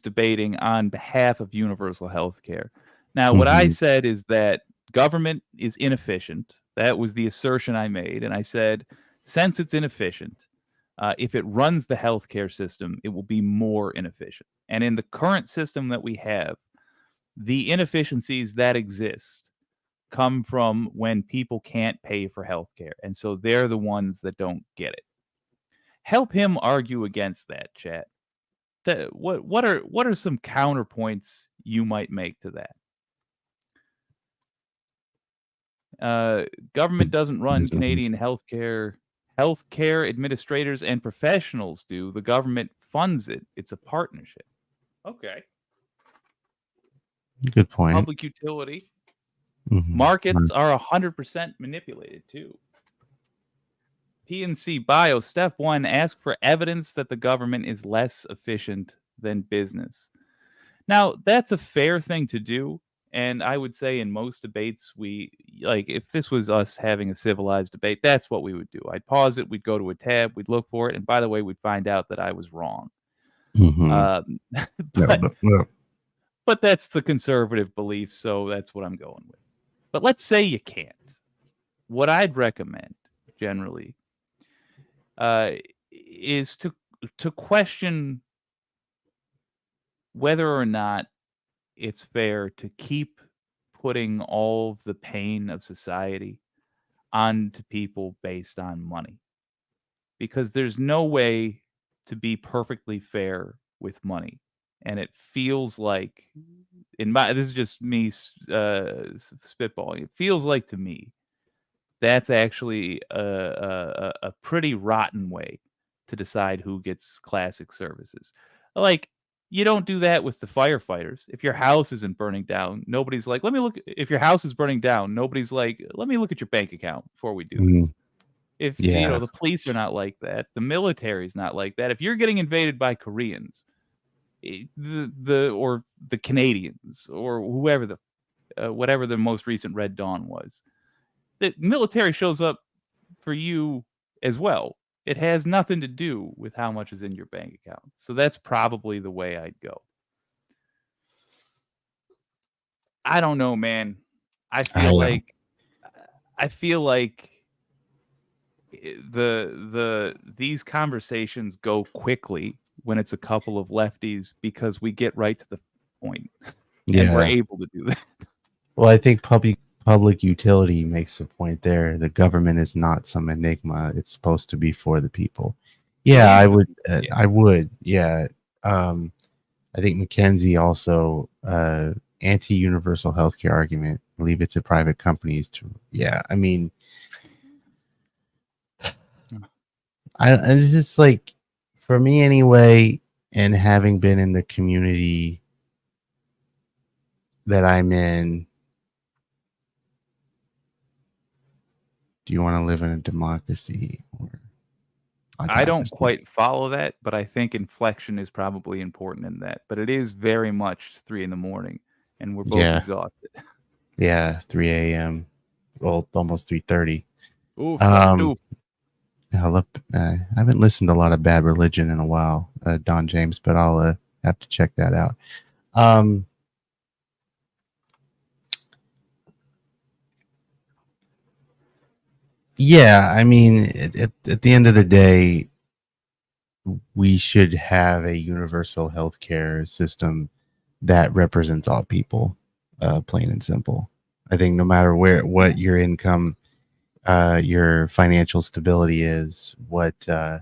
Speaker 1: debating on behalf of universal health care. Now, what I said is that government is inefficient. That was the assertion I made, and I said, since it's inefficient, if it runs the healthcare system, it will be more inefficient. And in the current system that we have, the inefficiencies that exist come from when people can't pay for healthcare, and so they're the ones that don't get it. Help him argue against that, chat. What are some counterpoints you might make to that? Government doesn't run Canadian healthcare. Healthcare administrators and professionals do. The government funds it. It's a partnership. Okay.
Speaker 7: Good point.
Speaker 1: Public utility. Markets are 100% manipulated too. PNC Bio, step 1, ask for evidence that the government is less efficient than business. Now, that's a fair thing to do. And I would say in most debates, if this was us having a civilized debate, that's what we would do. I'd pause it. We'd go to a tab. We'd look for it. And by the way, we'd find out that I was wrong. But that's the conservative belief. So that's what I'm going with. But let's say you can't. What I'd recommend generally is to question whether or not it's fair to keep putting all the pain of society onto people based on money. Because there's no way to be perfectly fair with money. And it feels like, this is just me spitballing, it feels like to me that's actually a pretty rotten way to decide who gets classic services. Like, you don't do that with the firefighters. If your house isn't burning down, nobody's like, let me look. If your house is burning down, nobody's like, let me look at your bank account before we do this. If the police are not like that, the military's not like that. If you're getting invaded by Koreans, or the Canadians, or whoever whatever the most recent Red Dawn was, the military shows up for you as well. It has nothing to do with how much is in your bank account. So that's probably the way I'd go. I don't know, man. I feel like these conversations go quickly when it's a couple of lefties because we get right to the point. And we're able to do that.
Speaker 7: Well, I think public public utility makes a point there. The government is not some enigma. It's supposed to be for the people. Yeah, I
Speaker 1: is the
Speaker 7: would.
Speaker 1: people, yeah.
Speaker 7: I would. Yeah. I think Mackenzie also anti-universal healthcare argument. Leave it to private companies to. Yeah, I mean, it's just like for me anyway, and having been in the community that I'm in. Do you want to live in a democracy or
Speaker 1: I don't
Speaker 7: autocracy?
Speaker 1: quite follow that, but I think inflection is probably important in that. But it is very much 3 in the morning, and we're both
Speaker 7: Yeah.
Speaker 1: exhausted.
Speaker 7: Yeah, 3 a.m. Well, almost 3:30.
Speaker 1: Oof,
Speaker 7: Um,
Speaker 1: oof.
Speaker 7: I haven't listened to a lot of Bad Religion in a while, Don James, but I'll have to check that out. Yeah, I mean, at the end of the day, we should have a universal healthcare system that represents all people, plain and simple. I think no matter what your income, your financial stability is, what your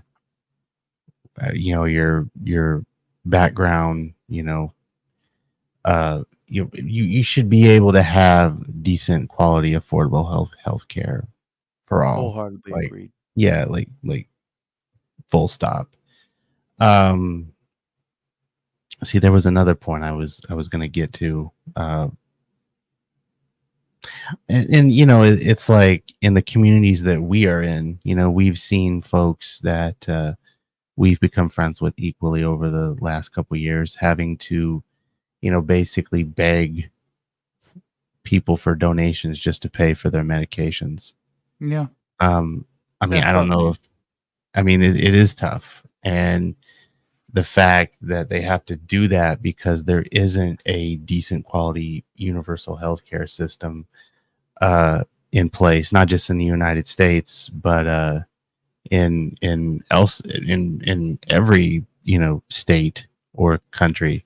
Speaker 7: background, you should be able to have decent quality, affordable health care for all.
Speaker 1: Wholeheartedly
Speaker 7: Like,
Speaker 1: agreed.
Speaker 7: yeah, like full stop. Um, see, there was another point I was going to get to, and it's like in the communities that we are in, we've seen folks that we've become friends with equally over the last couple of years having to, basically beg people for donations just to pay for their medications.
Speaker 1: Yeah.
Speaker 7: I mean,
Speaker 1: That's
Speaker 7: I don't
Speaker 1: tough,
Speaker 7: know
Speaker 1: man.
Speaker 7: if, I mean, it is tough. And the fact that they have to do that because there isn't a decent quality universal healthcare system in place, not just in the United States, but in every state or country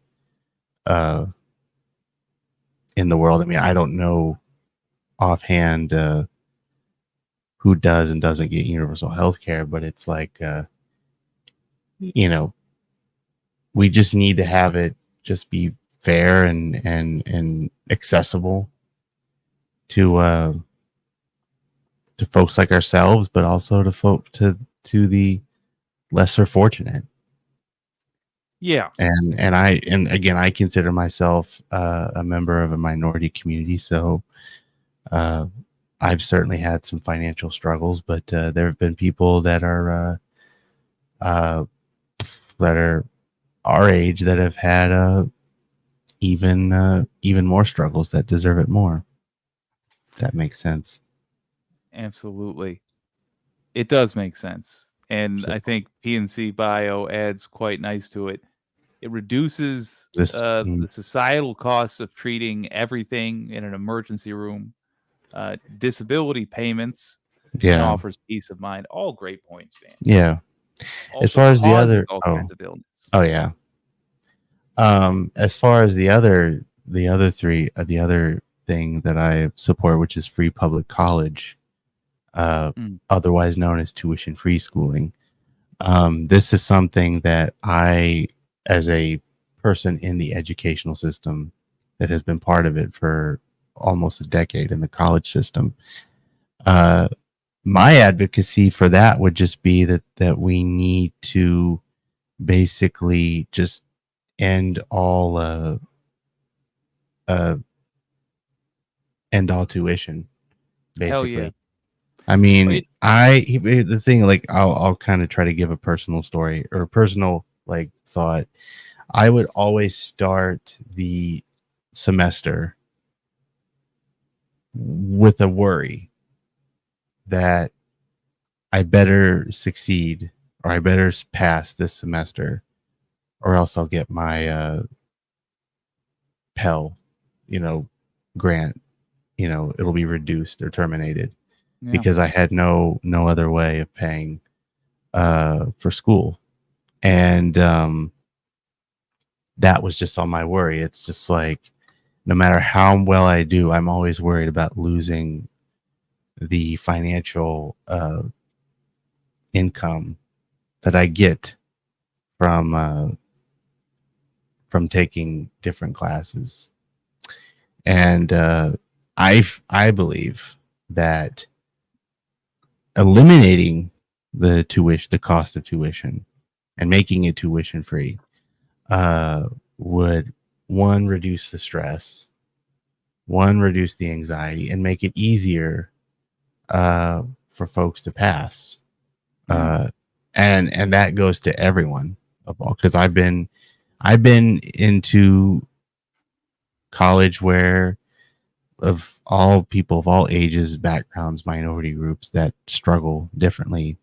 Speaker 7: in the world. I mean, I don't know offhand who does and doesn't get universal health care, but it's like we just need to have it just be fair and accessible to folks like ourselves, but also to the lesser fortunate.
Speaker 1: Yeah.
Speaker 7: And again, I consider myself a member of a minority community, so I've certainly had some financial struggles, but there have been people that are our age that have had even more struggles that deserve it more. That makes sense.
Speaker 1: Absolutely. It does make sense. And
Speaker 7: So
Speaker 1: I think PNC Bio adds quite nice to it. It reduces the societal costs of treating everything in an emergency room, disability payments, and
Speaker 7: yeah,
Speaker 1: offers peace of mind. All great points, man.
Speaker 7: yeah.
Speaker 1: Also
Speaker 7: As far as the
Speaker 1: causes
Speaker 7: other,
Speaker 1: all kinds of illness.
Speaker 7: oh yeah. As far as the other three, the other thing that I support, which is free public college, otherwise known as tuition-free schooling. This is something that I, as a person in the educational system that has been part of it for almost a decade in the college system, my advocacy for that would just be that we need to basically just end all tuition,
Speaker 1: Hell
Speaker 7: basically.
Speaker 1: yeah.
Speaker 7: I mean, the thing, like, I'll kind of try to give a personal story or a personal like thought. I would always start the semester with a worry that I better succeed or I better pass this semester, or else I'll get my Pell, grant. It'll be reduced or terminated.
Speaker 1: Yeah.
Speaker 7: Because I had no other way of paying for school. And that was just all my worry. It's just like no matter how well I do, I'm always worried about losing the financial income that I get from taking different classes. And I believe that eliminating the cost of tuition, and making it tuition free, would, one, reduce the stress, one, reduce the anxiety, and make it easier for folks to pass. And that goes to everyone, because I've been into college where, of all people of all ages, backgrounds, minority groups that struggle differently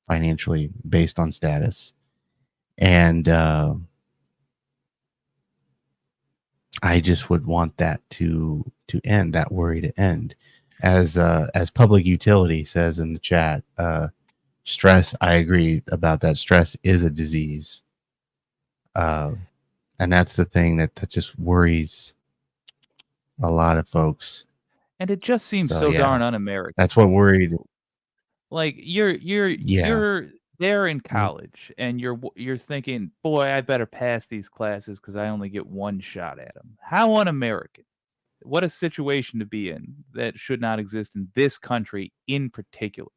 Speaker 7: financially based on status, and I just would want that to end, that worry to end. As Public Utility says in the chat, stress, I agree about that. Stress is a disease. And that's the thing that just worries a lot of folks.
Speaker 1: And it just seems
Speaker 7: So,
Speaker 1: so
Speaker 7: yeah,
Speaker 1: darn un-American.
Speaker 7: that's what worried.
Speaker 1: Like you're there in college and you're thinking, boy, I better pass these classes because I only get one shot at them. How un-American. What a situation to be in that should not exist in this country in particular.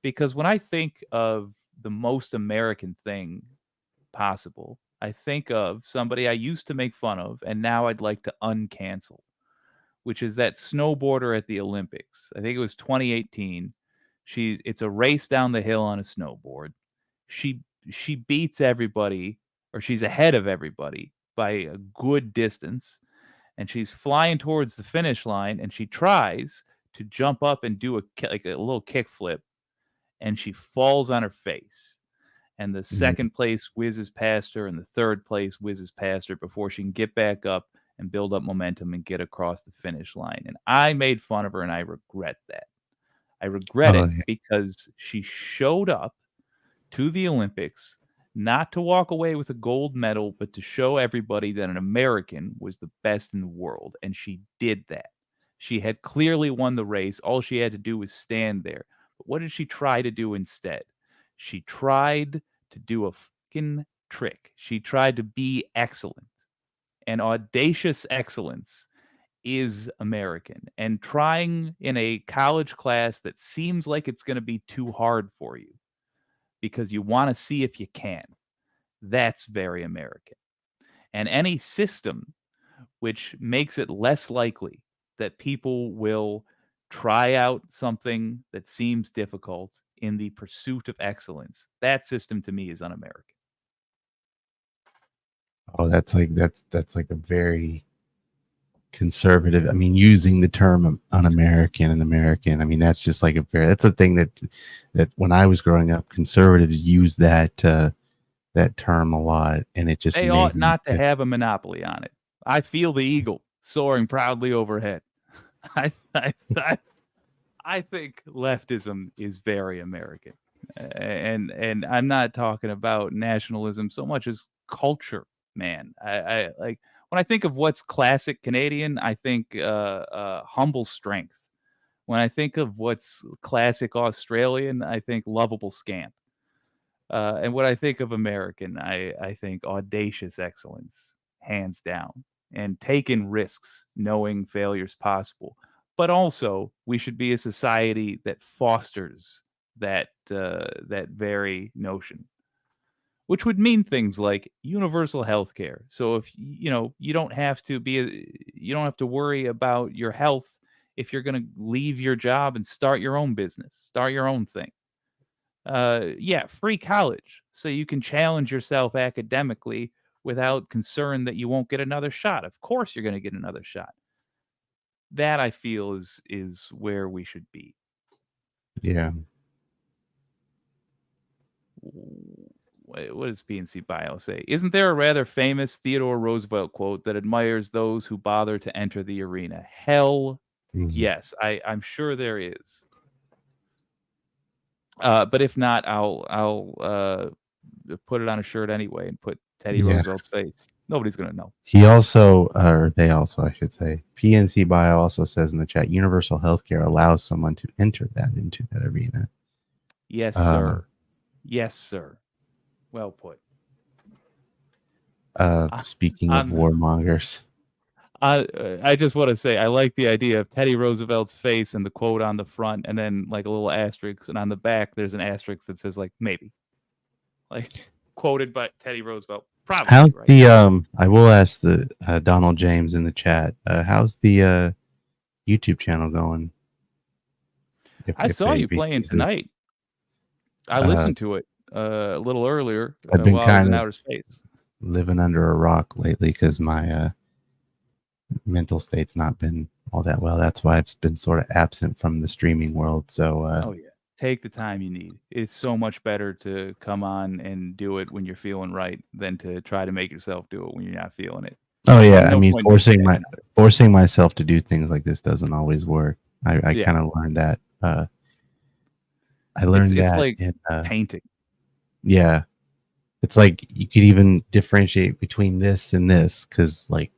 Speaker 1: Because when I think of the most American thing possible, I think of somebody I used to make fun of and now I'd like to uncancel, which is that snowboarder at the Olympics. I think it was 2018. It's a race down the hill on a snowboard. She she beats everybody, or she's ahead of everybody by a good distance, and she's flying towards the finish line, and she tries to jump up and do like a little kick flip, and she falls on her face. And the second place whizzes past her, and the third place whizzes past her before she can get back up and build up momentum and get across the finish line. And I made fun of her, and I regret that. I regret it because she showed up to the Olympics not to walk away with a gold medal, but to show everybody that an American was the best in the world. And she did that. She had clearly won the race. All she had to do was stand there. But what did she try to do instead? She tried to do a fucking trick. She tried to be excellent. And audacious excellence is American. And trying in a college class that seems like it's going to be too hard for you because you want to see if you can, that's very American. And any system which makes it less likely that people will try out something that seems difficult in the pursuit of excellence, that system to me is un-American.
Speaker 7: Oh, that's like a very conservative. I mean, using the term un-American and American. I mean, that's just like that's a thing that when I was growing up, conservatives used that term a lot, and it just
Speaker 1: they
Speaker 7: made
Speaker 1: ought
Speaker 7: me,
Speaker 1: not to have a monopoly on it. I feel the eagle soaring proudly overhead. I think leftism is very American, and I'm not talking about nationalism so much as culture, man. I like when I think of what's classic Canadian, I think humble strength. When I think of what's classic Australian, I think lovable scamp. And when I think of American, I think audacious excellence, hands down, and taking risks, knowing failure's possible. But also, we should be a society that fosters that very notion, which would mean things like universal health care. So if you don't have to you don't have to worry about your health if you're going to leave your job and start your own business, start your own thing. Yeah, free college so you can challenge yourself academically without concern that you won't get another shot. Of course you're going to get another shot. That I feel is where we should be.
Speaker 7: yeah.
Speaker 1: What does PNC Bio say? Isn't there a rather famous Theodore Roosevelt quote that admires those who bother to enter the arena? Hell yes, I'm sure there is. But if not, I'll put it on a shirt anyway and put Teddy
Speaker 7: Yeah.
Speaker 1: Roosevelt's face. Nobody's gonna know.
Speaker 7: He also, or they also, I should say, PNC Bio also says in the chat, universal healthcare allows someone to enter that into that arena.
Speaker 1: Yes, sir. Yes, sir. Well put.
Speaker 7: Speaking of warmongers,
Speaker 1: I just want to say I like the idea of Teddy Roosevelt's face and the quote on the front, and then like a little asterisk, and on the back there's an asterisk that says like maybe, like quoted by Teddy Roosevelt. Probably.
Speaker 7: how's
Speaker 1: Right?
Speaker 7: the I will ask the Donald James in the chat. How's the YouTube channel going?
Speaker 1: I saw you playing tonight. I listened to it a little earlier
Speaker 7: I've been
Speaker 1: while I was
Speaker 7: kind
Speaker 1: in
Speaker 7: of
Speaker 1: outer space.
Speaker 7: living under a rock lately because my mental state's not been all that well. That's why I've been sort of absent from the streaming world. So,
Speaker 1: Oh yeah, take the time you need. It's so much better to come on and do it when you're feeling right than to try to make yourself do it when you're not feeling it.
Speaker 7: oh yeah,
Speaker 1: No
Speaker 7: I mean,
Speaker 1: point in
Speaker 7: forcing myself to do things like this doesn't always work. I
Speaker 1: Yeah.
Speaker 7: kind of learned that. I learned
Speaker 1: it's
Speaker 7: that
Speaker 1: like
Speaker 7: in
Speaker 1: painting.
Speaker 7: yeah, it's like you could even differentiate between this and this because like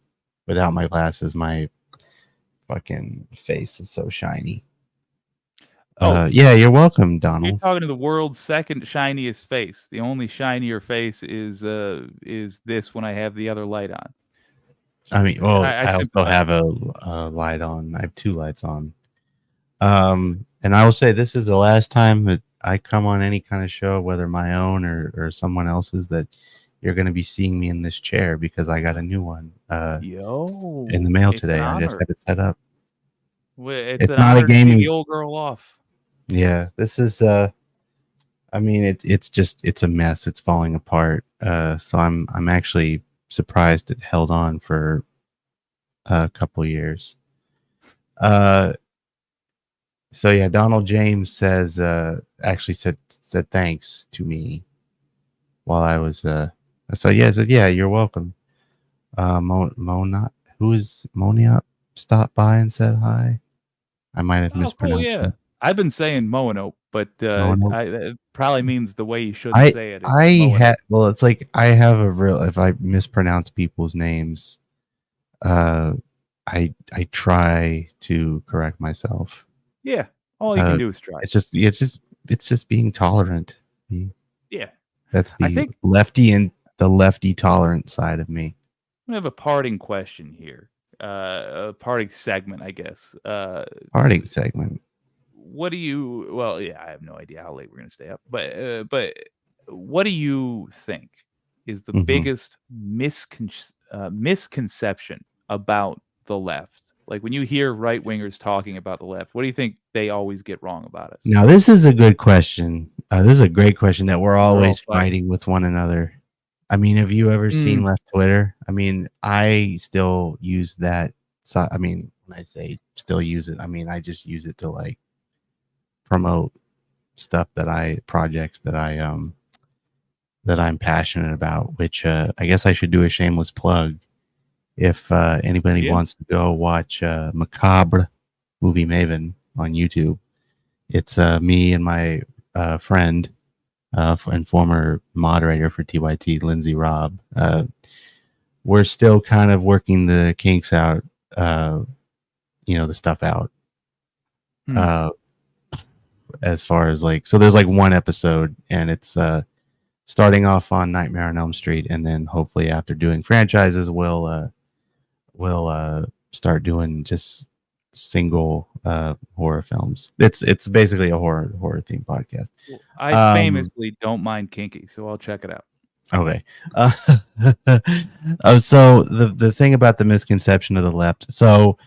Speaker 7: without my glasses, my fucking face is so shiny.
Speaker 1: Oh,
Speaker 7: yeah, you're welcome,
Speaker 1: You're
Speaker 7: Donald.
Speaker 1: talking to the world's second shiniest face. The only shinier face is this when I have the other light on.
Speaker 7: I mean, well,
Speaker 1: I
Speaker 7: I also
Speaker 1: sympathize.
Speaker 7: have a light on. I have two lights on. And I will say this is the last time that I come on any kind of show, whether my own or someone else's, that you're going to be seeing me in this chair because I got a new one
Speaker 1: Yo,
Speaker 7: in the mail
Speaker 1: it's
Speaker 7: today.
Speaker 1: an
Speaker 7: I just
Speaker 1: honor.
Speaker 7: had it set up.
Speaker 1: It's an
Speaker 7: not a
Speaker 1: honor to see
Speaker 7: gaming.
Speaker 1: the old girl off.
Speaker 7: Yeah, this is. I mean, it's a mess. It's falling apart. So I'm actually surprised it held on for a couple years. So yeah, Donald James says actually said thanks to me while I was so yeah, I said, yeah, you're welcome. Mona, who is Monia, stopped by and said hi. I might have
Speaker 1: Oh, cool,
Speaker 7: mispronounced
Speaker 1: yeah.
Speaker 7: that.
Speaker 1: I've been saying Moano, but
Speaker 7: Moano.
Speaker 1: it probably means the way you should say it.
Speaker 7: I
Speaker 1: Moano.
Speaker 7: had well, it's like I have a real if I mispronounce people's names, I try to correct myself.
Speaker 1: Yeah, all you can do is try.
Speaker 7: It's just being tolerant.
Speaker 1: Yeah,
Speaker 7: That's
Speaker 1: I
Speaker 7: the
Speaker 1: think
Speaker 7: lefty tolerant side of me.
Speaker 1: we have a parting question here, a parting segment, I guess.
Speaker 7: Parting segment.
Speaker 1: What do you? Well, yeah, I have no idea how late we're gonna stay up, but what do you think is the biggest misconception about the left? Like when you hear right wingers talking about the left, what do you think they always get wrong about us?
Speaker 7: Now, this is a good question. This is a great question that we're always
Speaker 1: fighting.
Speaker 7: fighting with one another. I mean, have you ever seen left Twitter? I mean, I still use that. So, I mean, when I say still use it, I mean, I just use it to like promote stuff projects that I'm passionate about, which I guess I should do a shameless plug. If anybody wants to go watch Macabre Movie Maven on YouTube, it's me and my friend and former moderator for TYT, Lindsay Robb. We're still kind of working the kinks out, the stuff out. As far as like, so there's like one episode, and it's starting off on Nightmare on Elm Street, and then hopefully after doing franchises, we'll start doing just single horror films. It's basically a horror theme podcast.
Speaker 1: I famously don't mind kinky, so I'll check it out.
Speaker 7: Okay. So the thing about the misconception of the left. So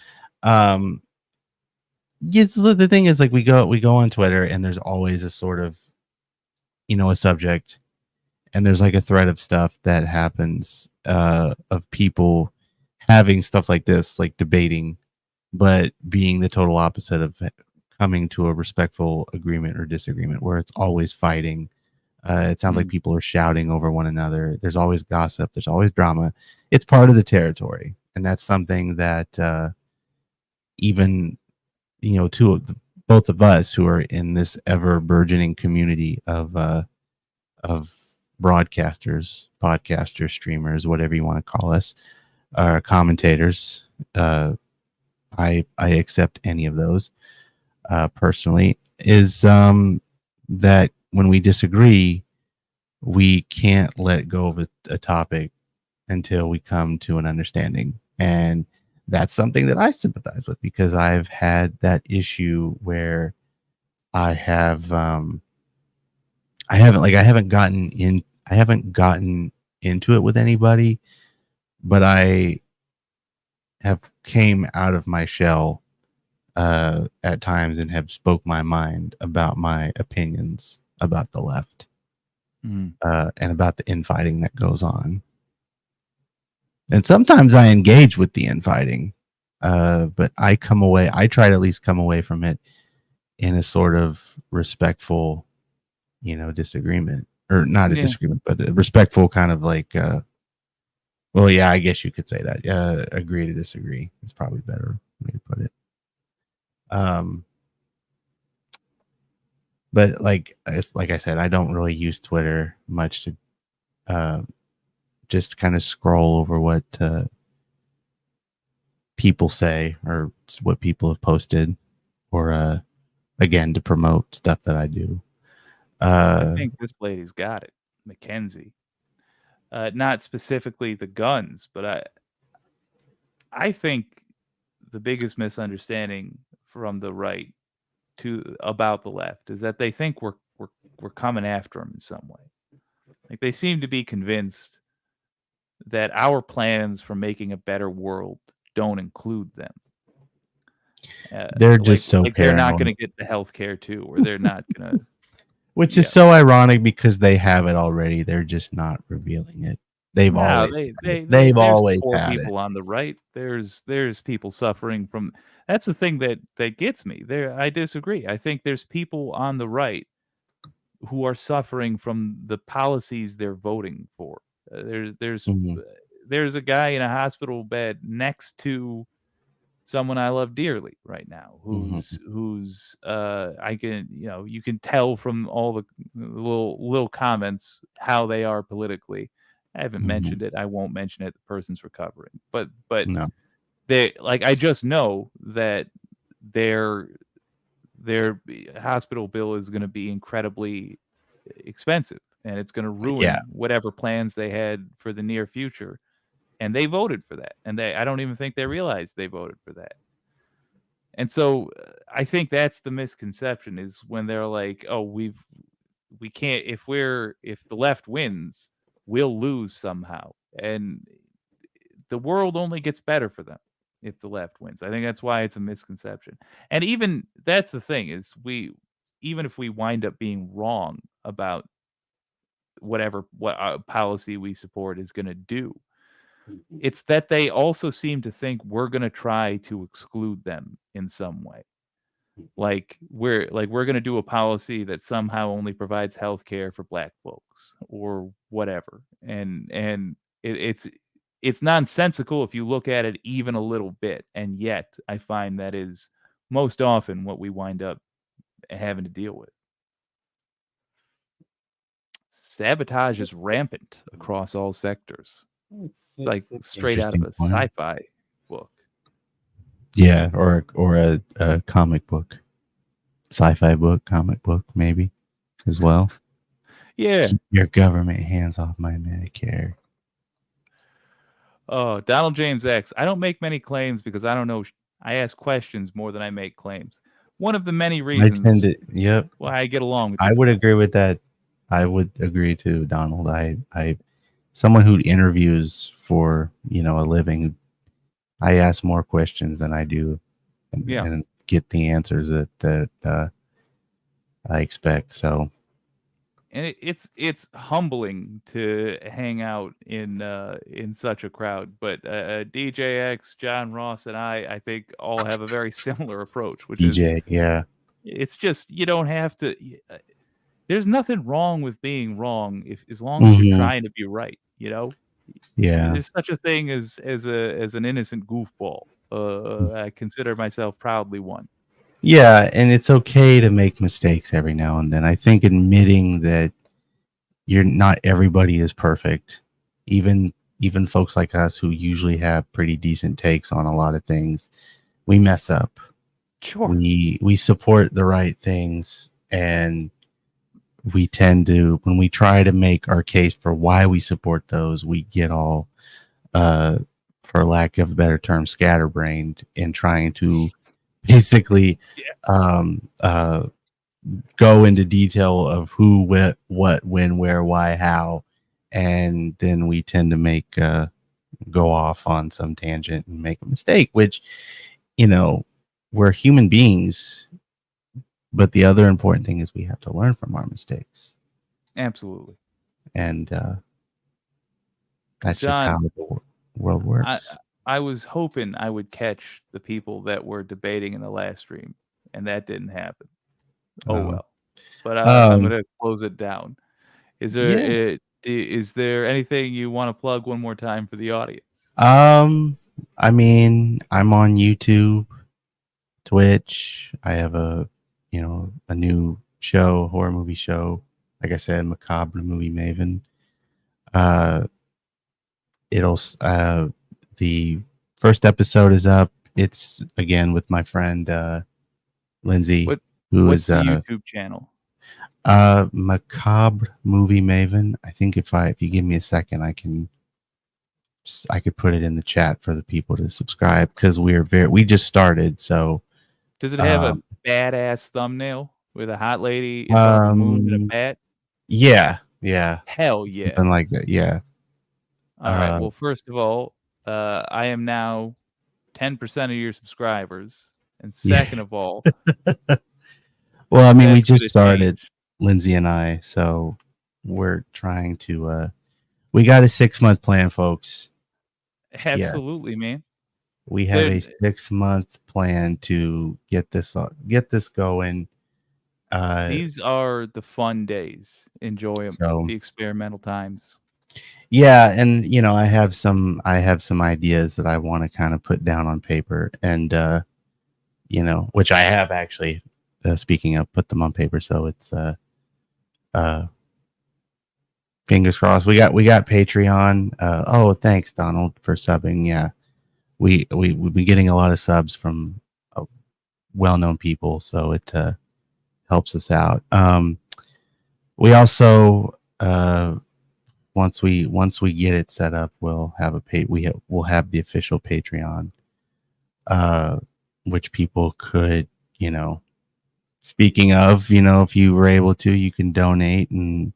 Speaker 7: yes, the thing is like we go on Twitter, and there's always a sort of a subject, and there's like a thread of stuff that happens of people having stuff like this, like debating, but being the total opposite of coming to a respectful agreement or disagreement, where it's always fighting. It sounds like people are shouting over one another. There's always gossip. There's always drama. It's part of the territory, and that's something that even both of us who are in this ever burgeoning community of broadcasters, podcasters, streamers, whatever you want to call us, commentators. I accept any of those personally. Is that when we disagree, we can't let go of a topic until we come to an understanding, and that's something that I sympathize with because I've had that issue where I haven't gotten into it with anybody, but I have came out of my shell at times and have spoke my mind about my opinions about the left and about the infighting that goes on. And sometimes I engage with the infighting, but I try to at least come away from it in a sort of respectful, disagreement, or not a disagreement, but a respectful kind of like, well, yeah, I guess you could say that. Agree to disagree. It's probably a better way to put it. But like I said, I don't really use Twitter much to just kind of scroll over what people say or what people have posted, or again to promote stuff that I do.
Speaker 1: I think this lady's got it, Mackenzie. Not specifically the guns, but I think the biggest misunderstanding from the right about the left is that they think we're coming after them in some way. Like they seem to be convinced that our plans for making a better world don't include them.
Speaker 7: They're just so
Speaker 1: like they're not going to get the health care too, or they're not going to.
Speaker 7: Which is so ironic because they have it already. They're just not revealing it. They've always
Speaker 1: poor
Speaker 7: had
Speaker 1: people
Speaker 7: it.
Speaker 1: on the right. There's people suffering from. That's the thing that gets me. I disagree. I think there's people on the right who are suffering from the policies they're voting for. There's a guy in a hospital bed next to someone I love dearly right now, who's I can, you can tell from all the little comments how they are politically. I haven't mentioned it. I won't mention it. The person's recovering, but
Speaker 7: no.
Speaker 1: They I just know that their hospital bill is going to be incredibly expensive, and it's going to ruin whatever plans they had for the near future. And they voted for that, and I don't even think they realized they voted for that. And so I think that's the misconception, is when they're like, oh, we can't, if the left wins, we'll lose somehow. And the world only gets better for them if the left wins. I think that's why it's a misconception. And even that's the thing, is even if we wind up being wrong about what policy we support is going to do, it's that they also seem to think we're going to try to exclude them in some way. Like we're going to do a policy that somehow only provides health care for Black folks or whatever. And it's nonsensical if you look at it even a little bit. And yet I find that is most often what we wind up having to deal with. Sabotage is rampant across all sectors. It's like straight out of a sci-fi book.
Speaker 7: Yeah, or a comic book. Sci-fi book, comic book, maybe, as well.
Speaker 1: Yeah.
Speaker 7: Keep your government hands off my Medicare.
Speaker 1: Oh, Donald James X. I don't make many claims because I don't know. I ask questions more than I make claims. One of the many reasons why I get along with this.
Speaker 7: I would agree with that. I would agree too, Donald. I someone who interviews for, a living, I ask more questions than I do and get the answers that I expect. So,
Speaker 1: and it's humbling to hang out in such a crowd. But DJX, John Ross, and I think all have a very similar approach, which is it's just, you don't have to. There's nothing wrong with being wrong as long as you're trying to be right. Yeah. There's such a thing as an innocent goofball. I consider myself proudly one.
Speaker 7: Yeah, and it's okay to make mistakes every now and then. I think admitting that you're not everybody is perfect. Even folks like us who usually have pretty decent takes on a lot of things, we mess up.
Speaker 1: Sure.
Speaker 7: We support the right things, and we tend to, when we try to make our case for why we support those, we get all for lack of a better term, scatterbrained in trying to basically go into detail of who, what, when, where, why, how, and then we tend to make go off on some tangent and make a mistake, which, we're human beings, but the other important thing is we have to learn from our mistakes.
Speaker 1: Absolutely.
Speaker 7: And that's
Speaker 1: John,
Speaker 7: just how the world works.
Speaker 1: I was hoping I would catch the people that were debating in the last stream, and that didn't happen. Oh well. But I'm going to close it down. Is there anything you want to plug one more time for the audience?
Speaker 7: I mean, I'm on YouTube, Twitch. I have a new show, horror movie show. Like I said, Macabre Movie Maven. The first episode is up. It's again with my friend Lindsay,
Speaker 1: what's the YouTube channel?
Speaker 7: Macabre Movie Maven. I think if you give me a second, I could put it in the chat for the people to subscribe, because we just started. So
Speaker 1: does it have a badass thumbnail with a hot lady above the moon and a bat?
Speaker 7: Yeah.
Speaker 1: Hell yeah.
Speaker 7: Something like that. Yeah.
Speaker 1: All right. Well, first of all, I am now 10% of your subscribers. And second of all,
Speaker 7: well, I mean, we just started, Lindsay and I, so we're trying to we got a 6-month plan, folks.
Speaker 1: Absolutely, man.
Speaker 7: We have a 6-month plan to get this going.
Speaker 1: These are the fun days. Enjoy them. The experimental times.
Speaker 7: Yeah, and I have some ideas that I want to kind of put down on paper, and which I have actually. Speaking of, put them on paper, so it's fingers crossed. We got Patreon. Oh, thanks, Donald, for subbing. Yeah, we've been getting a lot of subs from well-known people, so it helps us out. We also once we get it set up, we'll have we'll have the official Patreon, which people could, speaking of, if you were able to, you can donate. And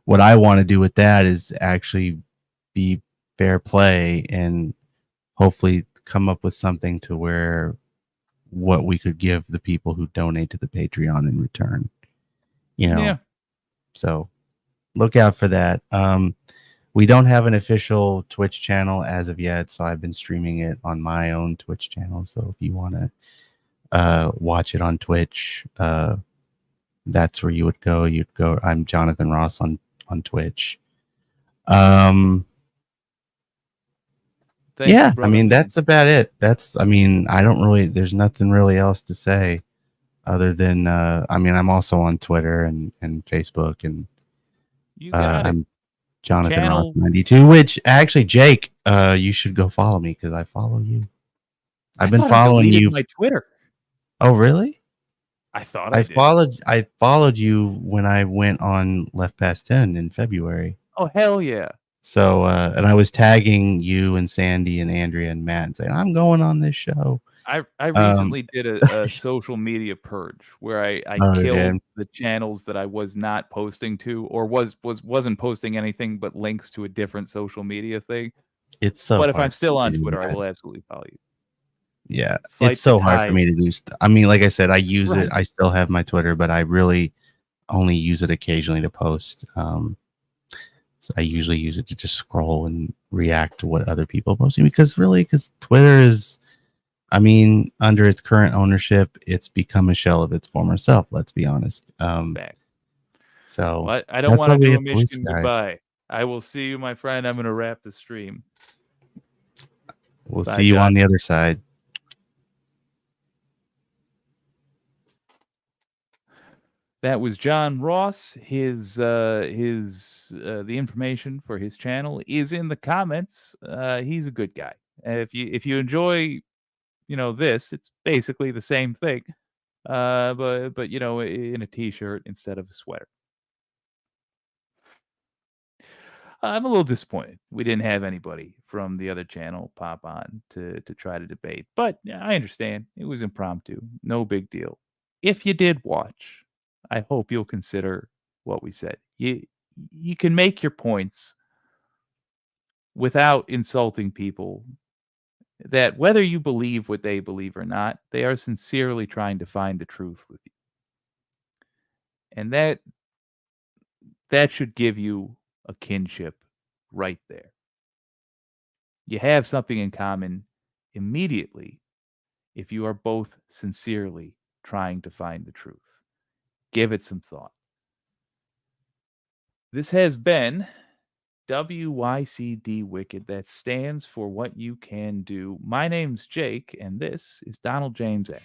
Speaker 7: what I want to do with that is actually be fair play and hopefully come up with something to where what we could give the people who donate to the Patreon in return,
Speaker 1: Yeah.
Speaker 7: So look out for that. We don't have an official Twitch channel as of yet, so I've been streaming it on my own Twitch channel. So if you want to watch it on Twitch, that's where you would go. You'd go. I'm Jonathan Ross on Twitch. Yeah, I mean, that's about it. There's nothing really else to say other than, I'm also on Twitter and Facebook, and I'm Jonathan Ross 92, which actually, Jake, you should go follow me, because I follow you. I've been following you.
Speaker 1: My Twitter.
Speaker 7: Oh, really?
Speaker 1: I thought I did.
Speaker 7: I followed you when I went on Left Past 10 in February.
Speaker 1: Oh, hell yeah.
Speaker 7: So, and I was tagging you and Sandy and Andrea and Matt and saying, I'm going on this show.
Speaker 1: I recently did a social media purge where I killed the channels that I was not posting to, or wasn't posting anything but links to a different social media thing.
Speaker 7: It's so
Speaker 1: But if
Speaker 7: hard
Speaker 1: I'm still on Twitter, I will absolutely follow you.
Speaker 7: Yeah, it's so hard for me to do stuff. I mean, like I said, I use it. I still have my Twitter, but I really only use it occasionally to post. So I usually use it to just scroll and react to what other people are posting, because Twitter is, under its current ownership, it's become a shell of its former self. Let's be honest. So
Speaker 1: well, I don't want to do a Michigan goodbye. I will see you, my friend. I'm going to wrap the stream.
Speaker 7: We'll see you on the other side.
Speaker 1: That was John Ross. The information for his channel is in the comments. He's a good guy. If you enjoy, this, it's basically the same thing. But in a t-shirt instead of a sweater. I'm a little disappointed we didn't have anybody from the other channel pop on to try to debate, but yeah, I understand. It was impromptu. No big deal. If you did watch, I hope you'll consider what we said. You can make your points without insulting people, that whether you believe what they believe or not, they are sincerely trying to find the truth with you. And that should give you a kinship right there. You have something in common immediately if you are both sincerely trying to find the truth. Give it some thought. This has been WYCD Wicked. That stands for What You Can Do. My name's Jake, and this is Donald James X.